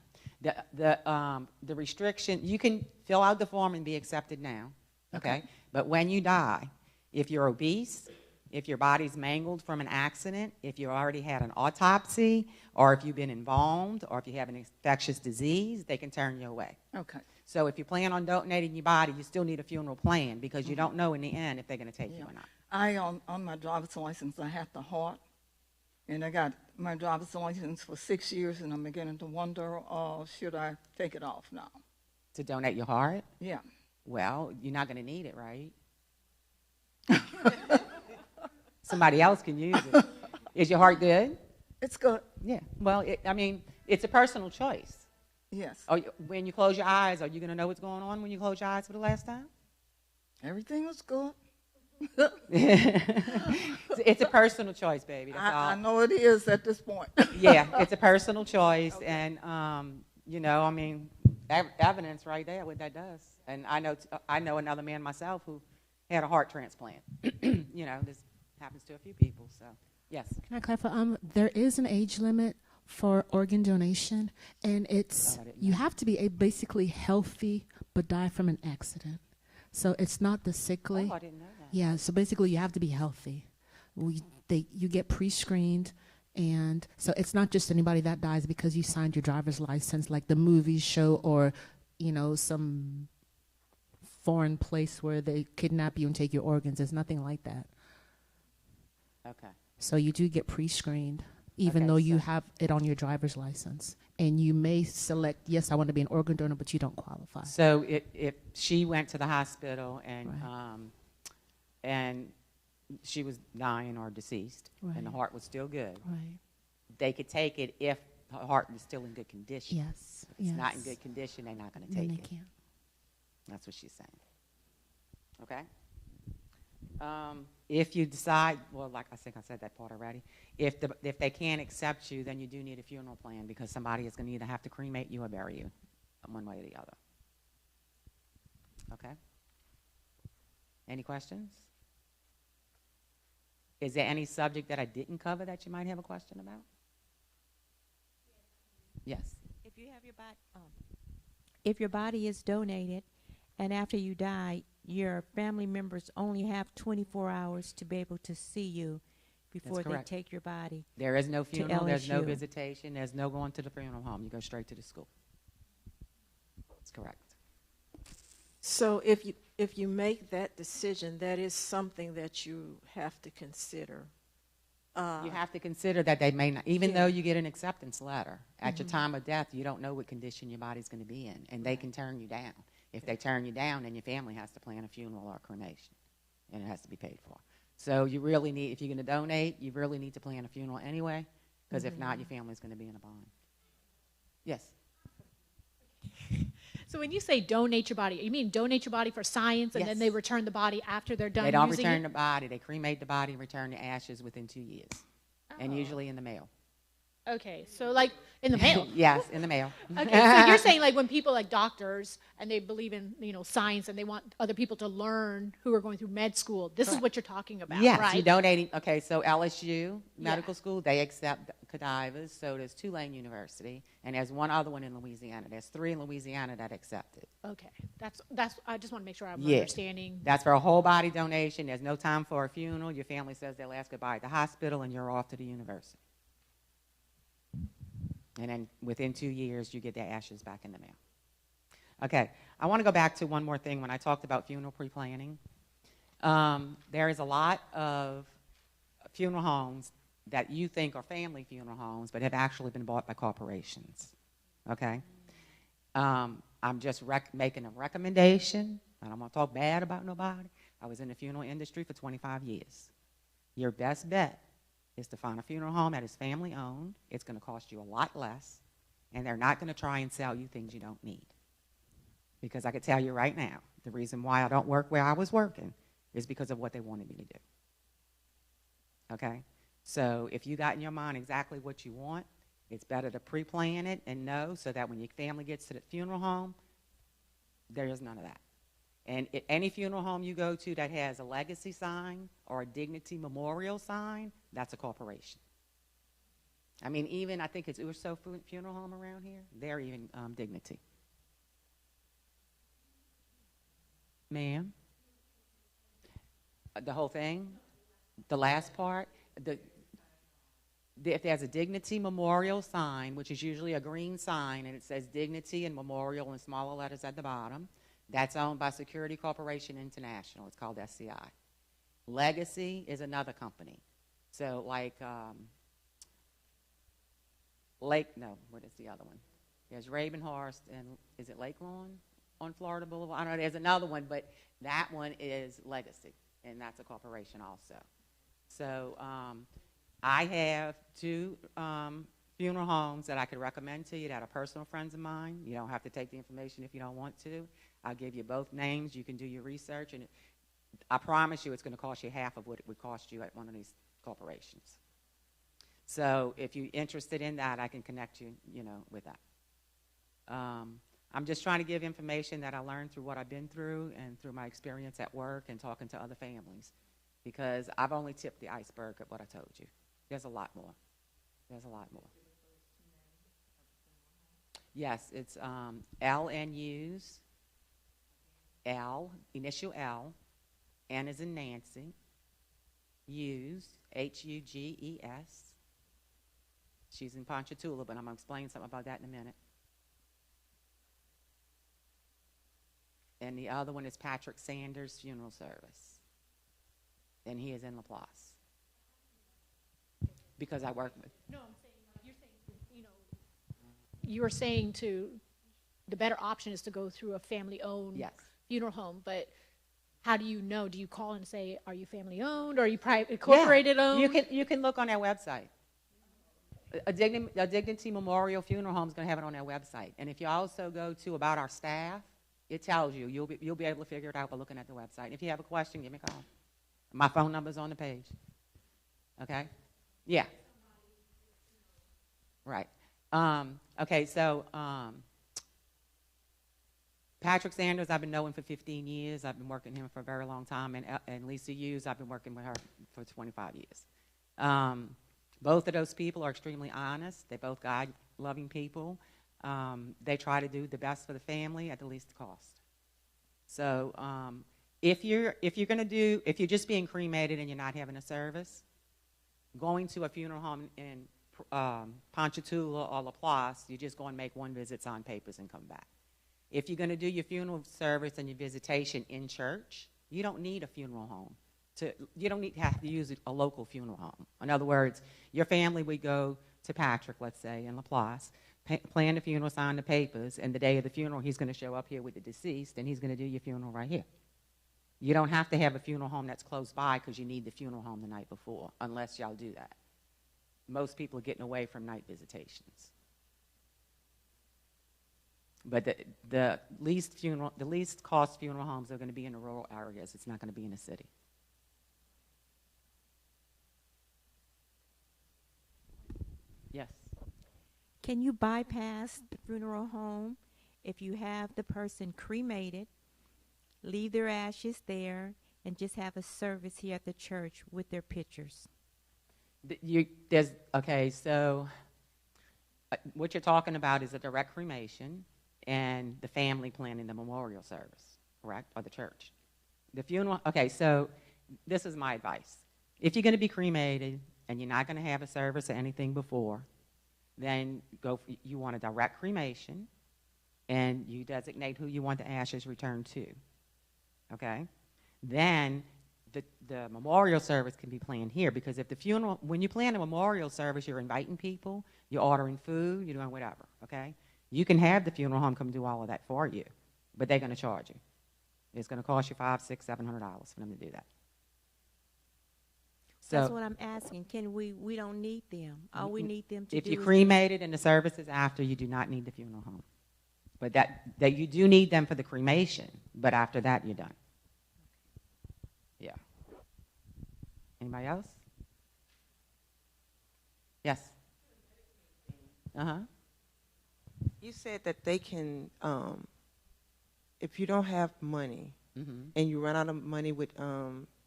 The restriction, you can fill out the form and be accepted now, okay? But when you die, if you're obese, if your body's mangled from an accident, if you already had an autopsy, or if you've been embalmed, or if you have an infectious disease, they can turn you away. Okay. So if you plan on donating your body, you still need a funeral plan because you don't know in the end if they're going to take you or not. On my driver's license, I had the heart, and I got my driver's license for 6 years, and I'm beginning to wonder, should I take it off now? To donate your heart? Yeah. Well, you're not going to need it, right? Somebody else can use it. Is your heart good? It's good. Yeah. Well, it's a personal choice. Yes. When you close your eyes, are you going to know what's going on when you close your eyes for the last time? Everything was good. It's a personal choice, baby. That's all. I know it is at this point. Yeah, it's a personal choice, and evidence right there what that does. And I know another man myself who had a heart transplant. This happens to a few people. So, yes. Can I clarify? There is an age limit for organ donation, and you have to be basically healthy but die from an accident. So it's not the sickly. Oh, I didn't know that. Yeah, so basically you have to be healthy. You get pre-screened, and so it's not just anybody that dies because you signed your driver's license like the movies show, or some foreign place where they kidnap you and take your organs. There's nothing like that. Okay. So you do get pre-screened, even though you have it on your driver's license. And you may select, yes, I want to be an organ donor, but you don't qualify. So if she went to the hospital and she was dying or deceased, and the heart was still good, they could take it if the heart is still in good condition. Yes. If it's not in good condition, they're not going to take it. Can't. That's what she's saying. Okay? If you decide, well, like I think I said that part already, if they can't accept you, then you do need a funeral plan because somebody is going to either have to cremate you or bury you, one way or the other. Okay? Any questions? Is there any subject that I didn't cover that you might have a question about? Yes. If you have if your body is donated, and after you die, your family members only have 24 hours to be able to see you before they take your body. There is no funeral, there's no visitation, there's no going to the funeral home. You go straight to the school. That's correct. So if you make that decision, that is something that you have to consider. You have to consider that they may not, even though you get an acceptance letter, at your time of death, you don't know what condition your body's going to be in, and they can turn you down. If they turn you down, then your family has to plan a funeral or a cremation, and it has to be paid for. So you really need, if you're going to donate, you really need to plan a funeral anyway, because if not, your family's going to be in a bond. Yes? So when you say donate your body, you mean donate your body for science, and then they return the body after they're done using it? They don't return the body. They cremate the body and return the ashes within 2 years, and usually in the mail. Okay, so like in the mail. Yes, in the mail. Okay, so you're saying like when people like doctors and they believe in science and they want other people to learn who are going through med school. This is what you're talking about, yes, right? You're donating. Okay, so LSU Medical School, they accept cadavers. So there's Tulane University, and there's one other one in Louisiana. There's 3 in Louisiana that accept it. Okay, that's. I just want to make sure I'm understanding. That's for a whole body donation. There's no time for a funeral. Your family says their last goodbye at the hospital, and you're off to the university. And then within 2 years, you get their ashes back in the mail. Okay, I want to go back to one more thing when I talked about funeral pre-planning. There is a lot of funeral homes that you think are family funeral homes, but have actually been bought by corporations. Okay? I'm just making a recommendation. I don't want to talk bad about nobody. I was in the funeral industry for 25 years. Your best bet is to find a funeral home that is family owned. It's going to cost you a lot less, and they're not going to try and sell you things you don't need. Because I could tell you right now, the reason why I don't work where I was working is because of what they wanted me to do. Okay? So if you got in your mind exactly what you want, it's better to pre-plan it and know so that when your family gets to the funeral home, there is none of that. And any funeral home you go to that has a legacy sign or a dignity memorial sign, that's a corporation. I mean, even I think it's Urso Funeral Home around here. They're even dignity. Ma'am? The whole thing? The last part? If there's a dignity memorial sign, which is usually a green sign, and it says dignity and memorial in smaller letters at the bottom, that's owned by Security Corporation International. It's called SCI. Legacy is another company. So like what is the other one? There's Ravenhurst and is it Lake Lawn on Florida Boulevard? I don't know, there's another one, but that one is Legacy, and that's a corporation also. So I have 2 funeral homes that I could recommend to you that are personal friends of mine. You don't have to take the information if you don't want to. I'll give you both names. You can do your research, and I promise you it's going to cost you half of what it would cost you at one of these corporations. So if you're interested in that, I can connect you, with that. I'm just trying to give information that I learned through what I've been through and through my experience at work and talking to other families, because I've only tipped the iceberg of what I told you. There's a lot more. There's a lot more. Yes, it's LNUs, L, initial L, N as in Nancy, Hughes, Huges. She's in Ponchatoula, but I'm going to explain something about that in a minute. And the other one is Patrick Sanders Funeral Service. And he is in LaPlace. Because I work with. No, I'm saying, you're saying the better option is to go through a family-owned funeral home, but how do you know? Do you call and say, are you family-owned, or are you incorporated owned? You can look on their website. A Dignity Memorial Funeral Home is going to have it on their website. And if you also go to About Our Staff, it tells you. You'll be able to figure it out by looking at the website. And if you have a question, give me a call. My phone number's on the page. Okay? Yeah. Right. Okay, so Patrick Sanders, I've been knowing for 15 years. I've been working with him for a very long time. And Lisa Hughes, I've been working with her for 25 years. Both of those people are extremely honest. They're both God-loving people. They try to do the best for the family at the least cost. So if you're just being cremated and you're not having a service, going to a funeral home in Ponchatoula or LaPlace, you just go and make one visit, sign papers, and come back. If you're going to do your funeral service and your visitation in church, you don't need a funeral home. You don't need to have to use a local funeral home. In other words, your family would go to Patrick, let's say, in LaPlace, plan the funeral, sign the papers, and the day of the funeral, he's going to show up here with the deceased, and he's going to do your funeral right here. You don't have to have a funeral home that's close by because you need the funeral home the night before, unless y'all do that. Most people are getting away from night visitations. But the least cost funeral homes are going to be in the rural areas. It's not going to be in the city. Yes. Can you bypass the funeral home if you have the person cremated, leave their ashes there, and just have a service here at the church with their pictures? So what you're talking about is a direct cremation and the family planning the memorial service, correct? Or the church. The funeral, so this is my advice. If you're going to be cremated and you're not going to have a service or anything before, then you want a direct cremation, and you designate who you want the ashes returned to, okay? Then the memorial service can be planned here, because if the funeral, when you plan a memorial service, you're inviting people, you're ordering food, you're doing whatever, okay? You can have the funeral home come do all of that for you, but they're going to charge you. It's going to cost you $500, $600, $700 for them to do that. So That's what I'm asking. Can we don't need them. All we need them to do if you is cremated and the service is after, you do not need the funeral home. But that you do need them for the cremation, but after that, you're done. Yeah. Anybody else? Yes. Uh-huh. You said that they can, if you don't have money and you run out of money with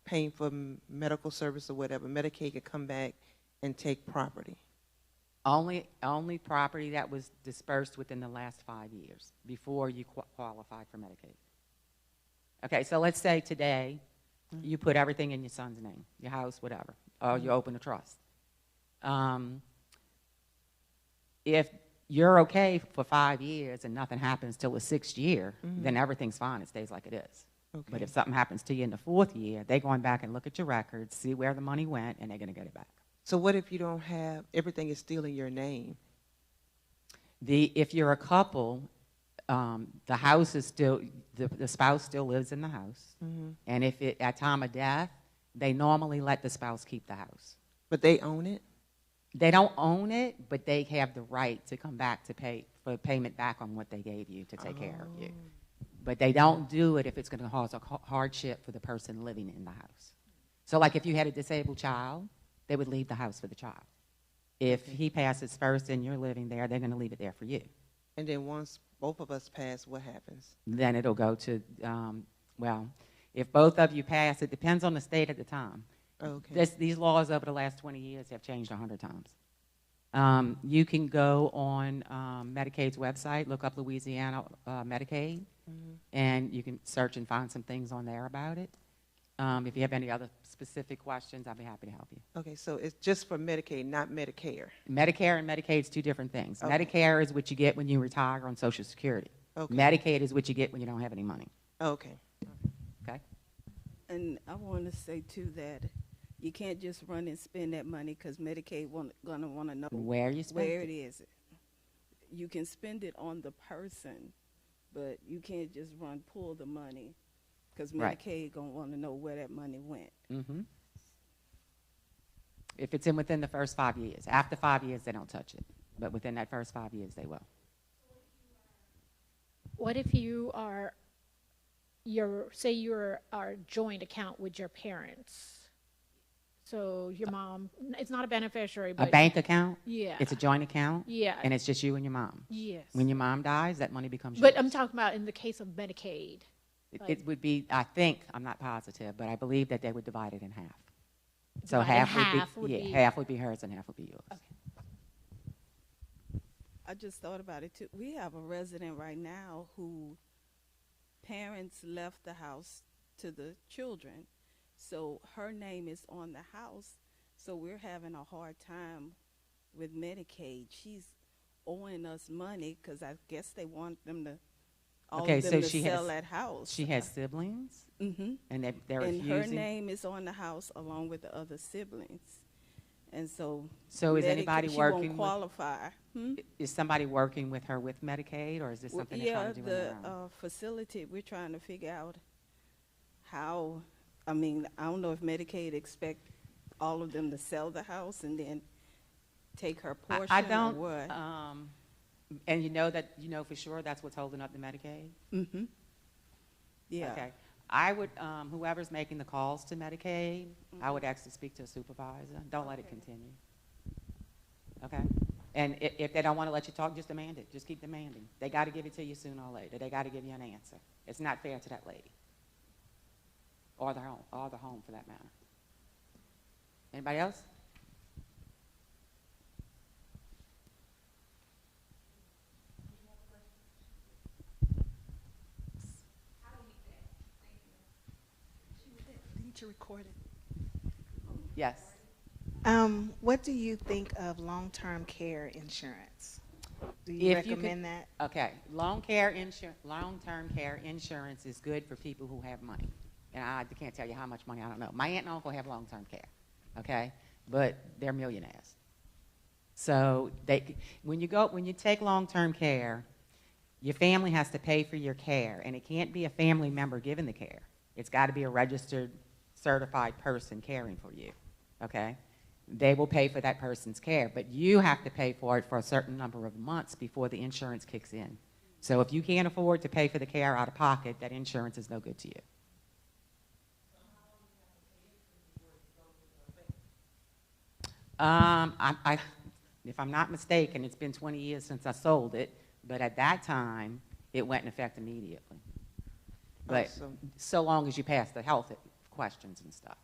paying for medical service or whatever, Medicaid can come back and take property. Only property that was dispersed within the last 5 years before you qualified for Medicaid. Okay, so let's say today you put everything in your son's name, your house, whatever, or you open a trust. If you're okay for 5 years and nothing happens till the 6th year, then everything's fine. It stays like it is. Okay. But if something happens to you in the 4th year, they're going back and look at your records, see where the money went, and they're going to get it back. So what if you don't have, everything is still in your name? If you're a couple, the house is still, the spouse still lives in the house. And if at time of death, they normally let the spouse keep the house. But they own it? They don't own it, but they have the right to come back to pay for payment back on what they gave you to take care of you. But they don't do it if it's going to cause a hardship for the person living in the house. So like if you had a disabled child, they would leave the house for the child. If he passes first and you're living there, they're going to leave it there for you. And then once both of us pass, what happens? Then it'll go to, well, if both of you pass, it depends on the state at the time. Okay. These laws over the last 20 years have changed 100 times. You can go on Medicaid's website, look up Louisiana Medicaid, and you can search and find some things on there about it. If you have any other specific questions, I'll be happy to help you. Okay, so it's just for Medicaid, not Medicare. Medicare and Medicaid is two different things. Okay. Medicare is what you get when you retire on Social Security. Okay. Medicaid is what you get when you don't have any money. Okay. Okay? And I want to say, too, that you can't just run and spend that money because Medicaid going to want to know Where you spend where it. it is. You can spend it on the person, but you can't just pull the money because Right. Medicaid going to want to know where that money went. If it's within the first 5 years. After 5 years, they don't touch it. But within that first 5 years, they will. What if you are, say you're our joint account with your parents? So your mom, it's not a beneficiary, but A bank account? Yeah. It's a joint account? Yeah. And it's just you and your mom? Yes. When your mom dies, that money becomes But yours. I'm talking about in the case of Medicaid. It would be, I think, I'm not positive, but I believe that they would divide it in half. So Divide it half would be, half would be hers and half would be yours. Okay. I just thought about it, too. We have a resident right now who parents left the house to the children. So her name is on the house. So we're having a hard time with Medicaid. She's owing us money because I guess they want them to, all Okay, of them so to she sell has, that house. she has siblings? Mm-hmm. And they're And refusing? her name is on the house along with the other siblings. And so is anybody she working won't with- qualify. Is somebody working with her with Medicaid, or is this something they're trying to do on their own? Facility, we're trying to figure out how, I mean, I don't know if Medicaid expect all of them to sell the house and then take her portion I don't, or what? and you know for sure that's what's holding up the Medicaid? Mm-hmm. Yeah. Okay. I would, whoever's making the calls to Medicaid, I would ask to speak to a supervisor. Don't let it continue. Okay? And if they don't want to let you talk, just demand it. Just keep demanding. They got to give it to you sooner or later. They got to give you an answer. It's not fair to that lady. Or the home for that matter. Anybody else? Didn't you record it? Yes. What do you think of long-term care insurance? Do you recommend that? Okay. Long-term care insurance is good for people who have money. and I can't tell you how much money, I don't know. My aunt and uncle have long-term care, okay? But they're millionaires. So when you take long-term care, your family has to pay for your care, and it can't be a family member giving the care. It's got to be a registered, certified person caring for you, okay? They will pay for that person's care, but you have to pay for it for a certain number of months before the insurance kicks in. So if you can't afford to pay for the care out of pocket, that insurance is no good to you. If I'm not mistaken, it's been 20 years since I sold it, but at that time, it went in effect immediately. But so long as you pass the health questions and stuff.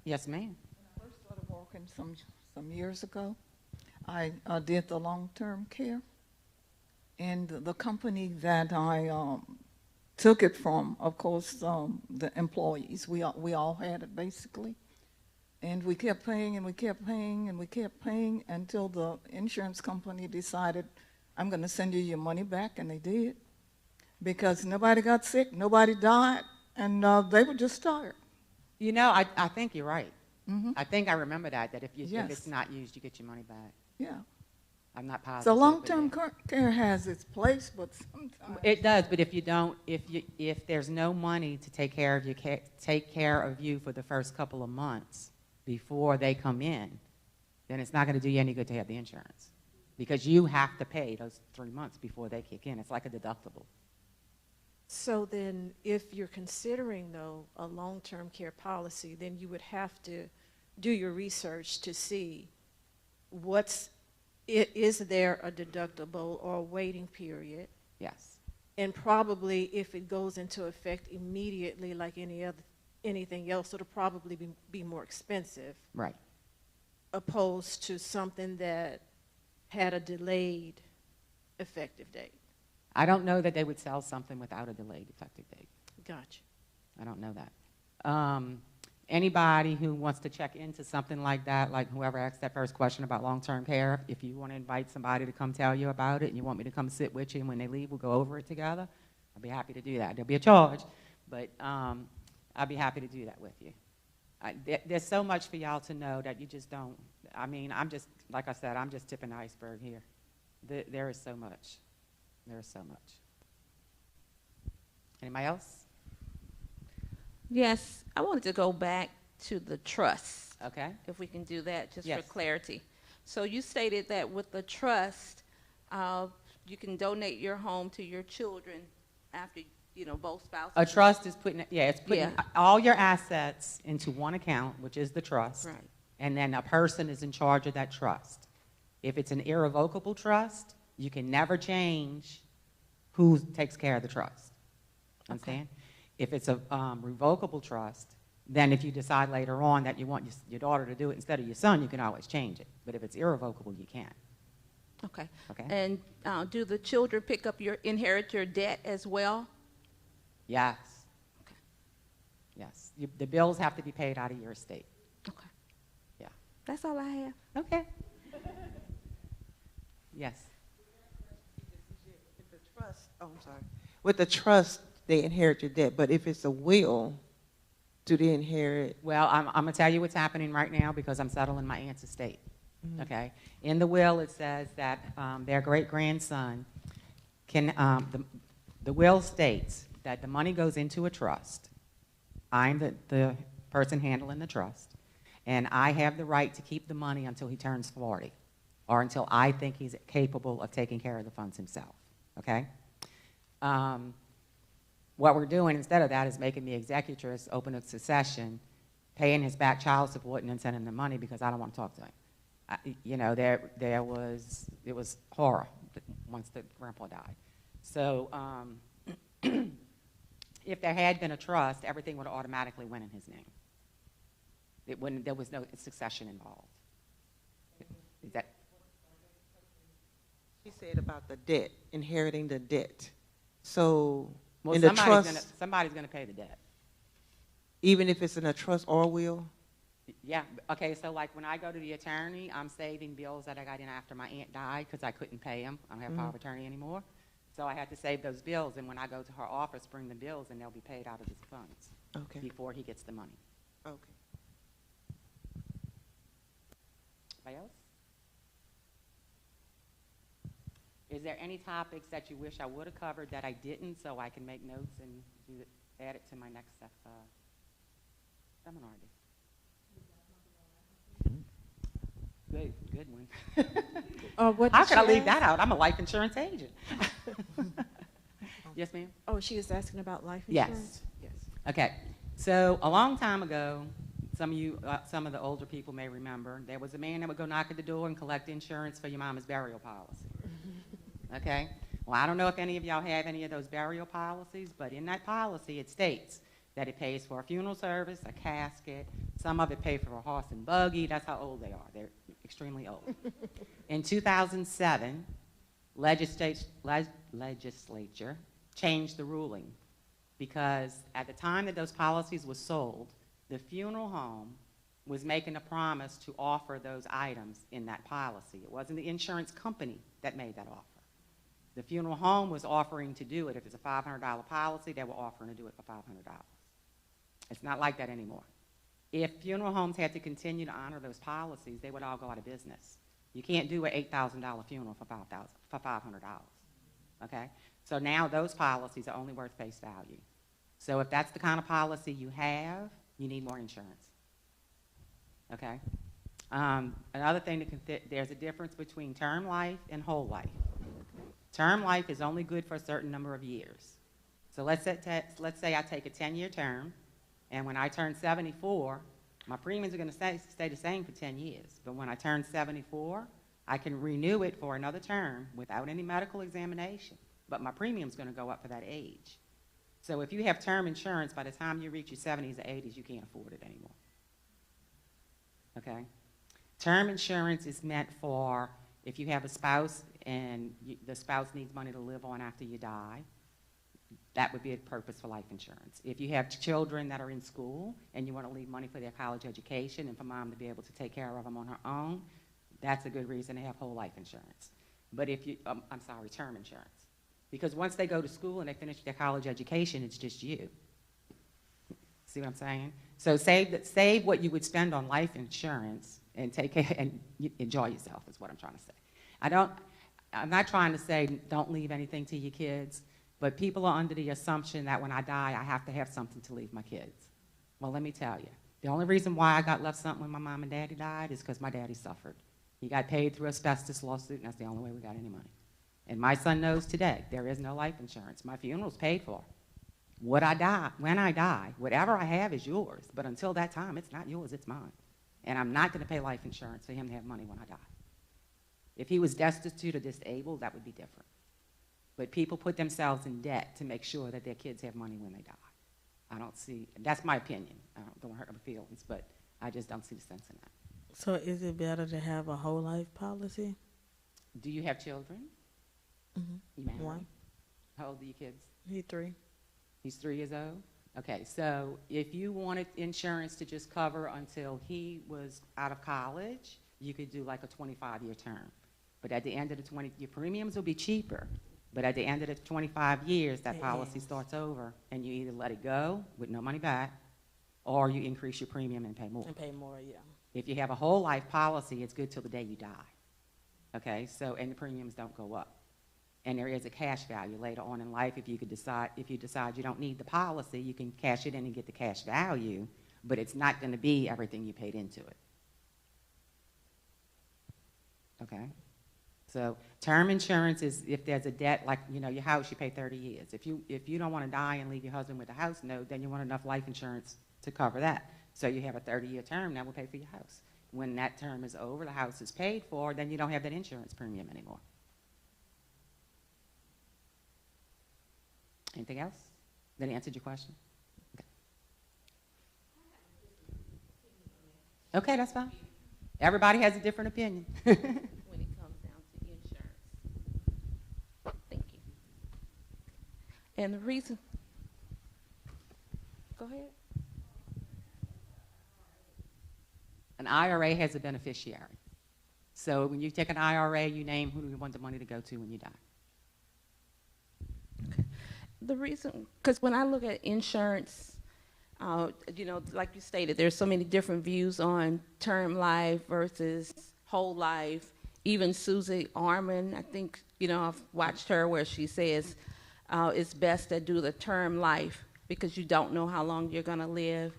Yes, ma'am. I first started working some years ago. I did the long-term care, and the company that I took it from, of course, the employees, we all had it basically, and we kept paying and we kept paying and we kept paying until the insurance company decided, I'm going to send you your money back, and they did, because nobody got sick, nobody died, and they were just tired. You know, I think you're right. Mm-hmm. I think I remember that if Yes. it's not used, you get your money back. Yeah. I'm not positive. So long-term care has its place, but sometimes it does. But if you don't, if there's no money to take care of you for the first couple of months before they come in, then it's not going to do you any good to have the insurance, because you have to pay those 3 months before they kick in. It's like a deductible. So then, if you're considering, though, a long-term care policy, then you would have to do your research to see is there a deductible or a waiting period? Yes. And probably if it goes into effect immediately like anything else, it'll probably be more expensive. Right. Opposed to something that had a delayed effective date. I don't know that they would sell something without a delayed effective date. Gotcha. I don't know that. Anybody who wants to check into something like that, like whoever asked that first question about long-term care, if you want to invite somebody to come tell you about it and you want me to come sit with you, and when they leave, we'll go over it together, I'll be happy to do that. There'll be a charge, but I'll be happy to do that with you. There's so much for y'all to know that you just don't. I mean, like I said, I'm just tipping the iceberg here. There is so much. There is so much. Anybody else? Yes, I wanted to go back to the trust. Okay. If we can do that, just Yes. for clarity. So you stated that with the trust, you can donate your home to your children after, both spouses. A trust is putting all your assets into one account, which is the trust. Right. And then a person is in charge of that trust. If it's an irrevocable trust, you can never change who takes care of the trust. Understand? If it's a revocable trust, then if you decide later on that you want your daughter to do it instead of your son, you can always change it. But if it's irrevocable, you can't. Okay. Okay. And do the children inherit your debt as well? Yes. Okay. Yes. The bills have to be paid out of your estate. Okay. Yeah. That's all I have. Okay. Yes. I'm sorry. With the trust, they inherit your debt, but if it's a will, do they inherit? Well, I'm going to tell you what's happening right now because I'm settling my aunt's estate. Mm-hmm. Okay? In the will, it says that their great-grandson can, the will states that the money goes into a trust. I'm the person handling the trust, and I have the right to keep the money until he turns 40 or until I think he's capable of taking care of the funds himself. Okay? What we're doing instead of that is making the executress open a succession, paying his back child support, and then sending the money because I don't want to talk to him. It was horror once the grandpa died. So if there had been a trust, everything would have automatically went in his name. There was no succession involved. Is that? She said about the debt, inheriting the debt. So well, in the trust, somebody's going to pay the debt. Even if it's in a trust or will? Yeah. Okay, so like when I go to the attorney, I'm saving bills that I got in after my aunt died because I couldn't pay them. I don't have power of attorney anymore. So I had to save those bills, and when I go to her office, bring the bills, and they'll be paid out of his funds before he gets the money. Okay. Anybody else? Is there any topics that you wish I would have covered that I didn't, so I can make notes and add it to my next seminar? Good one. How could I leave that out? I'm a life insurance agent. Yes, ma'am? Oh, she was asking about life insurance? Yes. Okay. So a long time ago, some of the older people may remember, there was a man that would go knock at the door and collect insurance for your mama's burial policy. Okay? Well, I don't know if any of y'all have any of those burial policies, but in that policy it states that it pays for a funeral service, a casket, some of it pays for a horse and buggy. That's how old they are. They're extremely old. In 2007, legislature changed the ruling because at the time that those policies were sold, the funeral home was making a promise to offer those items in that policy. It wasn't the insurance company that made that offer. The funeral home was offering to do it. If it's a $500 policy, they were offering to do it for $500. It's not like that anymore. If funeral homes had to continue to honor those policies, they would all go out of business. You can't do an $8,000 funeral for $500. Okay? So now those policies are only worth face value. So if that's the kind of policy you have, you need more insurance. Okay? Another thing there's a difference between term life and whole life. Term life is only good for a certain number of years. So let's say I take a 10-year term, and when I turn 74, my premiums are going to stay the same for 10 years. But when I turn 74, I can renew it for another term without any medical examination. But my premium's going to go up for that age. So if you have term insurance, by the time you reach your 70s or 80s, you can't afford it anymore. Okay? Term insurance is meant for if you have a spouse and the spouse needs money to live on after you die. That would be a purpose for life insurance. If you have children that are in school and you want to leave money for their college education and for mom to be able to take care of them on her own, that's a good reason to have whole life insurance. But if you, term insurance. Because once they go to school and they finish their college education, it's just you. See what I'm saying? So save what you would spend on life insurance and take care and enjoy yourself is what I'm trying to say. I'm not trying to say don't leave anything to your kids, but people are under the assumption that when I die, I have to have something to leave my kids. Well, let me tell you, the only reason why I got left something when my mom and daddy died is because my daddy suffered. He got paid through asbestos lawsuit, and that's the only way we got any money. And my son knows today, there is no life insurance. My funeral's paid for. When I die, whatever I have is yours. But until that time, it's not yours, it's mine. And I'm not going to pay life insurance for him to have money when I die. If he was destitute or disabled, that would be different. But people put themselves in debt to make sure that their kids have money when they die. I don't see, that's my opinion. I don't hurt my feelings, but I just don't see the sense in that. So is it better to have a whole life policy? Do you have children? Mm-hmm. You married? One. How old are your kids? He's 3. He's 3 years old? Okay, so if you wanted insurance to just cover until he was out of college, you could do like a 25-year term. But at the end of the your premiums will be cheaper. But at the end of the 25 years, that policy starts over, and you either let it go with no money back, or you increase your premium and pay more. And pay more, yeah. If you have a whole life policy, it's good till the day you die. Okay, so, and the premiums don't go up. And there is a cash value later on in life. If you decide you don't need the policy, you can cash it in and get the cash value, but it's not going to be everything you paid into it. Okay? So term insurance is if there's a debt, like, your house, you pay 30 years. If you don't want to die and leave your husband with a house note, then you want enough life insurance to cover that. So you have a 30-year term, that will pay for your house. When that term is over, the house is paid for, then you don't have that insurance premium anymore. Anything else? That answered your question? Okay, that's fine. Everybody has a different opinion. When it comes down to insurance. Thank you. And the reason, go ahead. An IRA has a beneficiary. So when you take an IRA, you name who you want the money to go to when you die. The reason, because when I look at insurance, you know, like you stated, there's so many different views on term life versus whole life. Even Susie Orman, I think, you know, I've watched her where she says it's best to do the term life because you don't know how long you're going to live.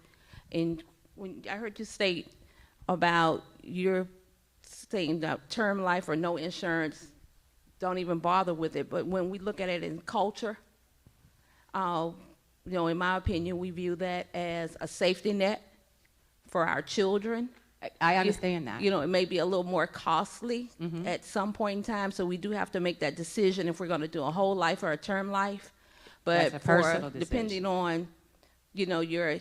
And when I heard you state about your saying that term life or no insurance, don't even bother with it. But when we look at it in culture, you know, in my opinion, we view that as a safety net for our children. I understand that. You know, it may be a little more costly at some point in time, so we do have to make that decision if we're going to do a whole life or a term life. But That's a personal decision. Depending on, you know, your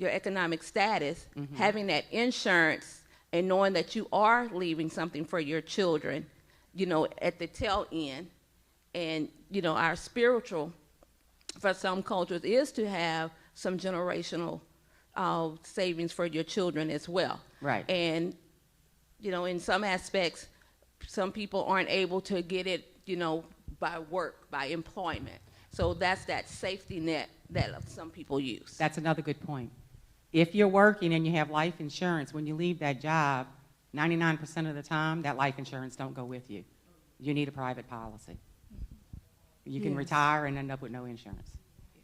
economic status, having that insurance and knowing that you are leaving something for your children, you know, at the tail end, and, you know, our spiritual, for some cultures, is to have some generational savings for your children as well. Right. And, you know, in some aspects, some people aren't able to get it, you know, by work, by employment. So that's that safety net that some people use. That's another good point. If you're working and you have life insurance, when you leave that job, 99% of the time, that life insurance don't go with you. You need a private policy. You can retire and end up with no insurance.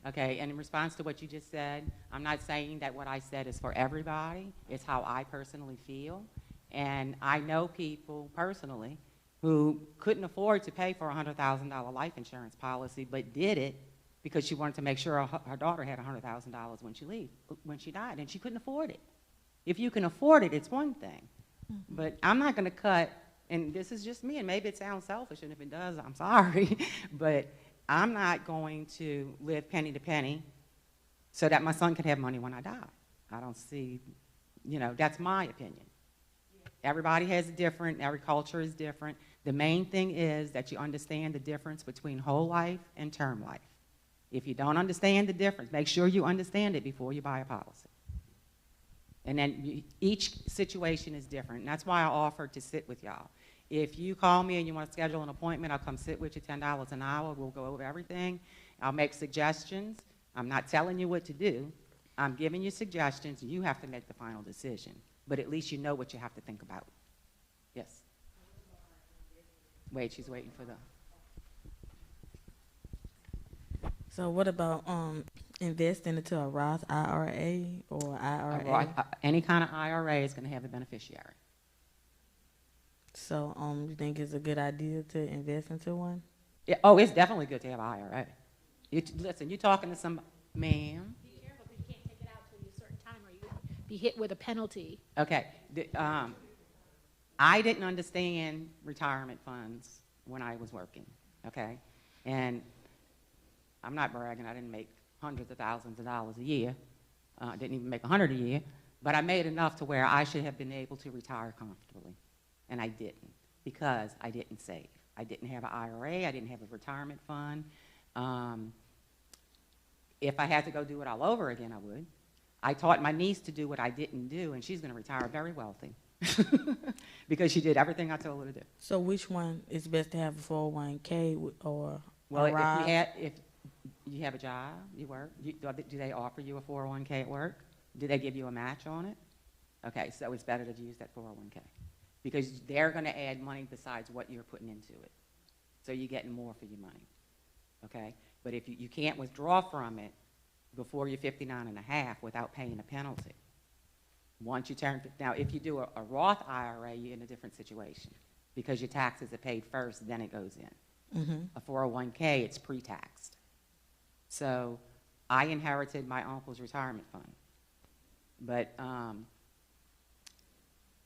Okay, and in response to what you just said, I'm not saying that what I said is for everybody. It's how I personally feel. And I know people personally who couldn't afford to pay for a $100,000 life insurance policy, but did it because she wanted to make sure her daughter had $100,000 when she died, and she couldn't afford it. If you can afford it, it's one thing. But I'm not going to cut, and this is just me, and maybe it sounds selfish, and if it does, I'm sorry, but I'm not going to live penny to penny so that my son can have money when I die. I don't see, you know, that's my opinion. Everybody has different, every culture is different. The main thing is that you understand the difference between whole life and term life. If you don't understand the difference, make sure you understand it before you buy a policy. And then each situation is different. And that's why I offered to sit with y'all. If you call me and you want to schedule an appointment, I'll come sit with you, $10 an hour. We'll go over everything. I'll make suggestions. I'm not telling you what to do. I'm giving you suggestions. You have to make the final decision. But at least you know what you have to think about. Yes? Wait, she's waiting for the... So what about investing into a Roth IRA or IRA? Any kind of IRA is going to have a beneficiary. So you think it's a good idea to invest into one? Yeah, oh, it's definitely good to have an IRA. Listen, you're talking to some ma'am. Be careful because you can't take it out till a certain time or you be hit with a penalty. Okay. I didn't understand retirement funds when I was working, okay? And I'm not bragging. I didn't make hundreds of thousands of dollars a year. I didn't even make 100 a year. But I made enough to where I should have been able to retire comfortably. And I didn't because I didn't save. I didn't have an IRA. I didn't have a retirement fund. If I had to go do it all over again, I would. I taught my niece to do what I didn't do, and she's going to retire very wealthy because she did everything I told her to do. So which one is best to have a 401k or well, a Roth? if you have a job, you work, do they offer you a 401k at work? Do they give you a match on it? Okay, so it's better to use that 401k. Because they're going to add money besides what you're putting into it. So you're getting more for your money, okay? But if you can't withdraw from it before you're 59 and a half without paying a penalty. Once you turn, now if you do a Roth IRA, you're in a different situation because your taxes are paid first, then it goes in. A 401k, it's pre-taxed. So I inherited my uncle's retirement fund. But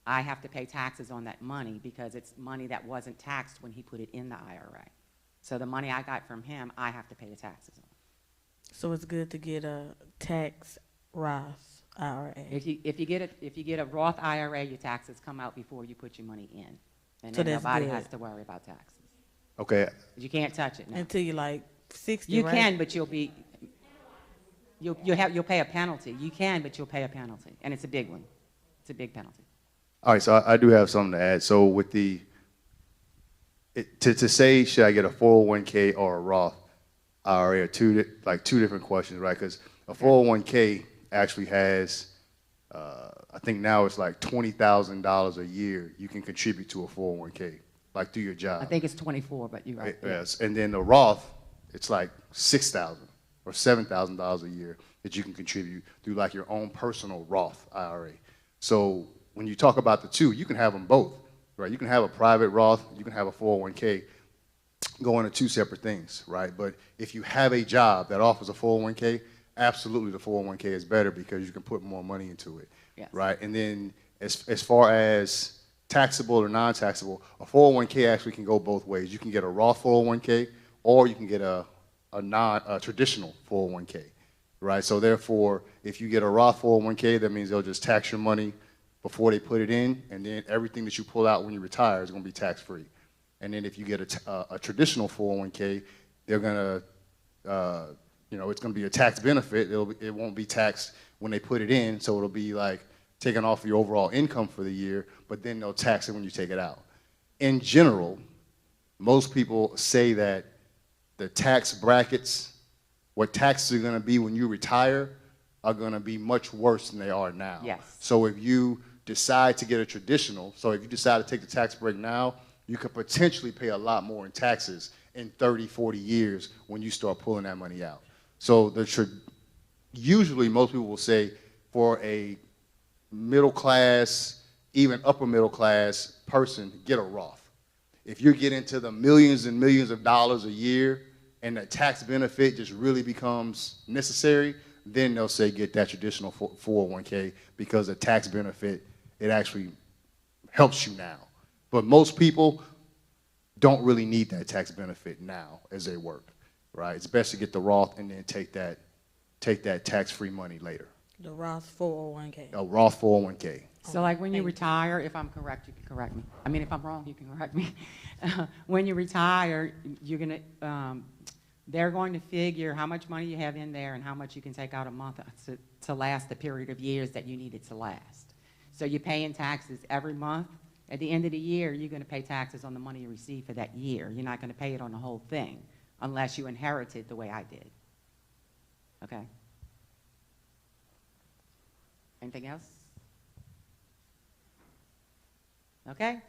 I have to pay taxes on that money because it's money that wasn't taxed when he put it in the IRA. So the money I got from him, I have to pay the taxes on. So it's good to get a tax Roth IRA. If you get a Roth IRA, your taxes come out before you put your money in, and so then nobody good. has to worry about taxes. Okay. You can't touch it now. Until you're like 60. You right? can, but you'll pay a penalty. You can, but you'll pay a penalty, and it's a big one. It's a big penalty. All right, so I do have something to add. So with to say, should I get a 401k or a Roth, IRA are two different questions, right? Because a 401k actually has, I think now it's like $20,000 a year you can contribute to a 401k, like through your job. I think it's 24, but you're right. Yes, and then the Roth, it's like $6,000 or $7,000 a year that you can contribute through like your own personal Roth IRA. So when you talk about the two, you can have them both, right? You can have a private Roth, you can have a 401k, going to two separate things, right? But if you have a job that offers a 401k, absolutely the 401k is better because you can put more money into it, right? And then as far as taxable or non-taxable, a 401k actually can go both ways. You can get a Roth 401k or you can get a traditional 401k, right? So therefore, if you get a Roth 401k, that means they'll just tax your money before they put it in, and then everything that you pull out when you retire is going to be tax-free. And then if you get a traditional 401k, they're going to, it's going to be a tax benefit. It won't be taxed when they put it in, so it'll be like taken off your overall income for the year, but then they'll tax it when you take it out. In general, most people say that the tax brackets, what taxes are going to be when you retire, are going to be much worse than they are now. Yes. So if you decide to get a traditional, so if you decide to take the tax break now, you could potentially pay a lot more in taxes in 30, 40 years when you start pulling that money out. So usually most people will say for a middle class, even upper middle class person, get a Roth. If you get into the millions and millions of dollars a year and the tax benefit just really becomes necessary, then they'll say get that traditional 401k because the tax benefit, it actually helps you now. But most people don't really need that tax benefit now as they work, right? It's best to get the Roth and then take that tax-free money later. The Roth 401k. A Roth 401k. So like when you retire, if I'm correct, you can correct me. I mean, if I'm wrong, you can correct me. When you retire, you're going to, they're going to figure how much money you have in there and how much you can take out a month to last the period of years that you need it to last. So you're paying taxes every month. At the end of the year, you're going to pay taxes on the money you received for that year. You're not going to pay it on the whole thing unless you inherited the way I did. Okay? Anything else? Okay?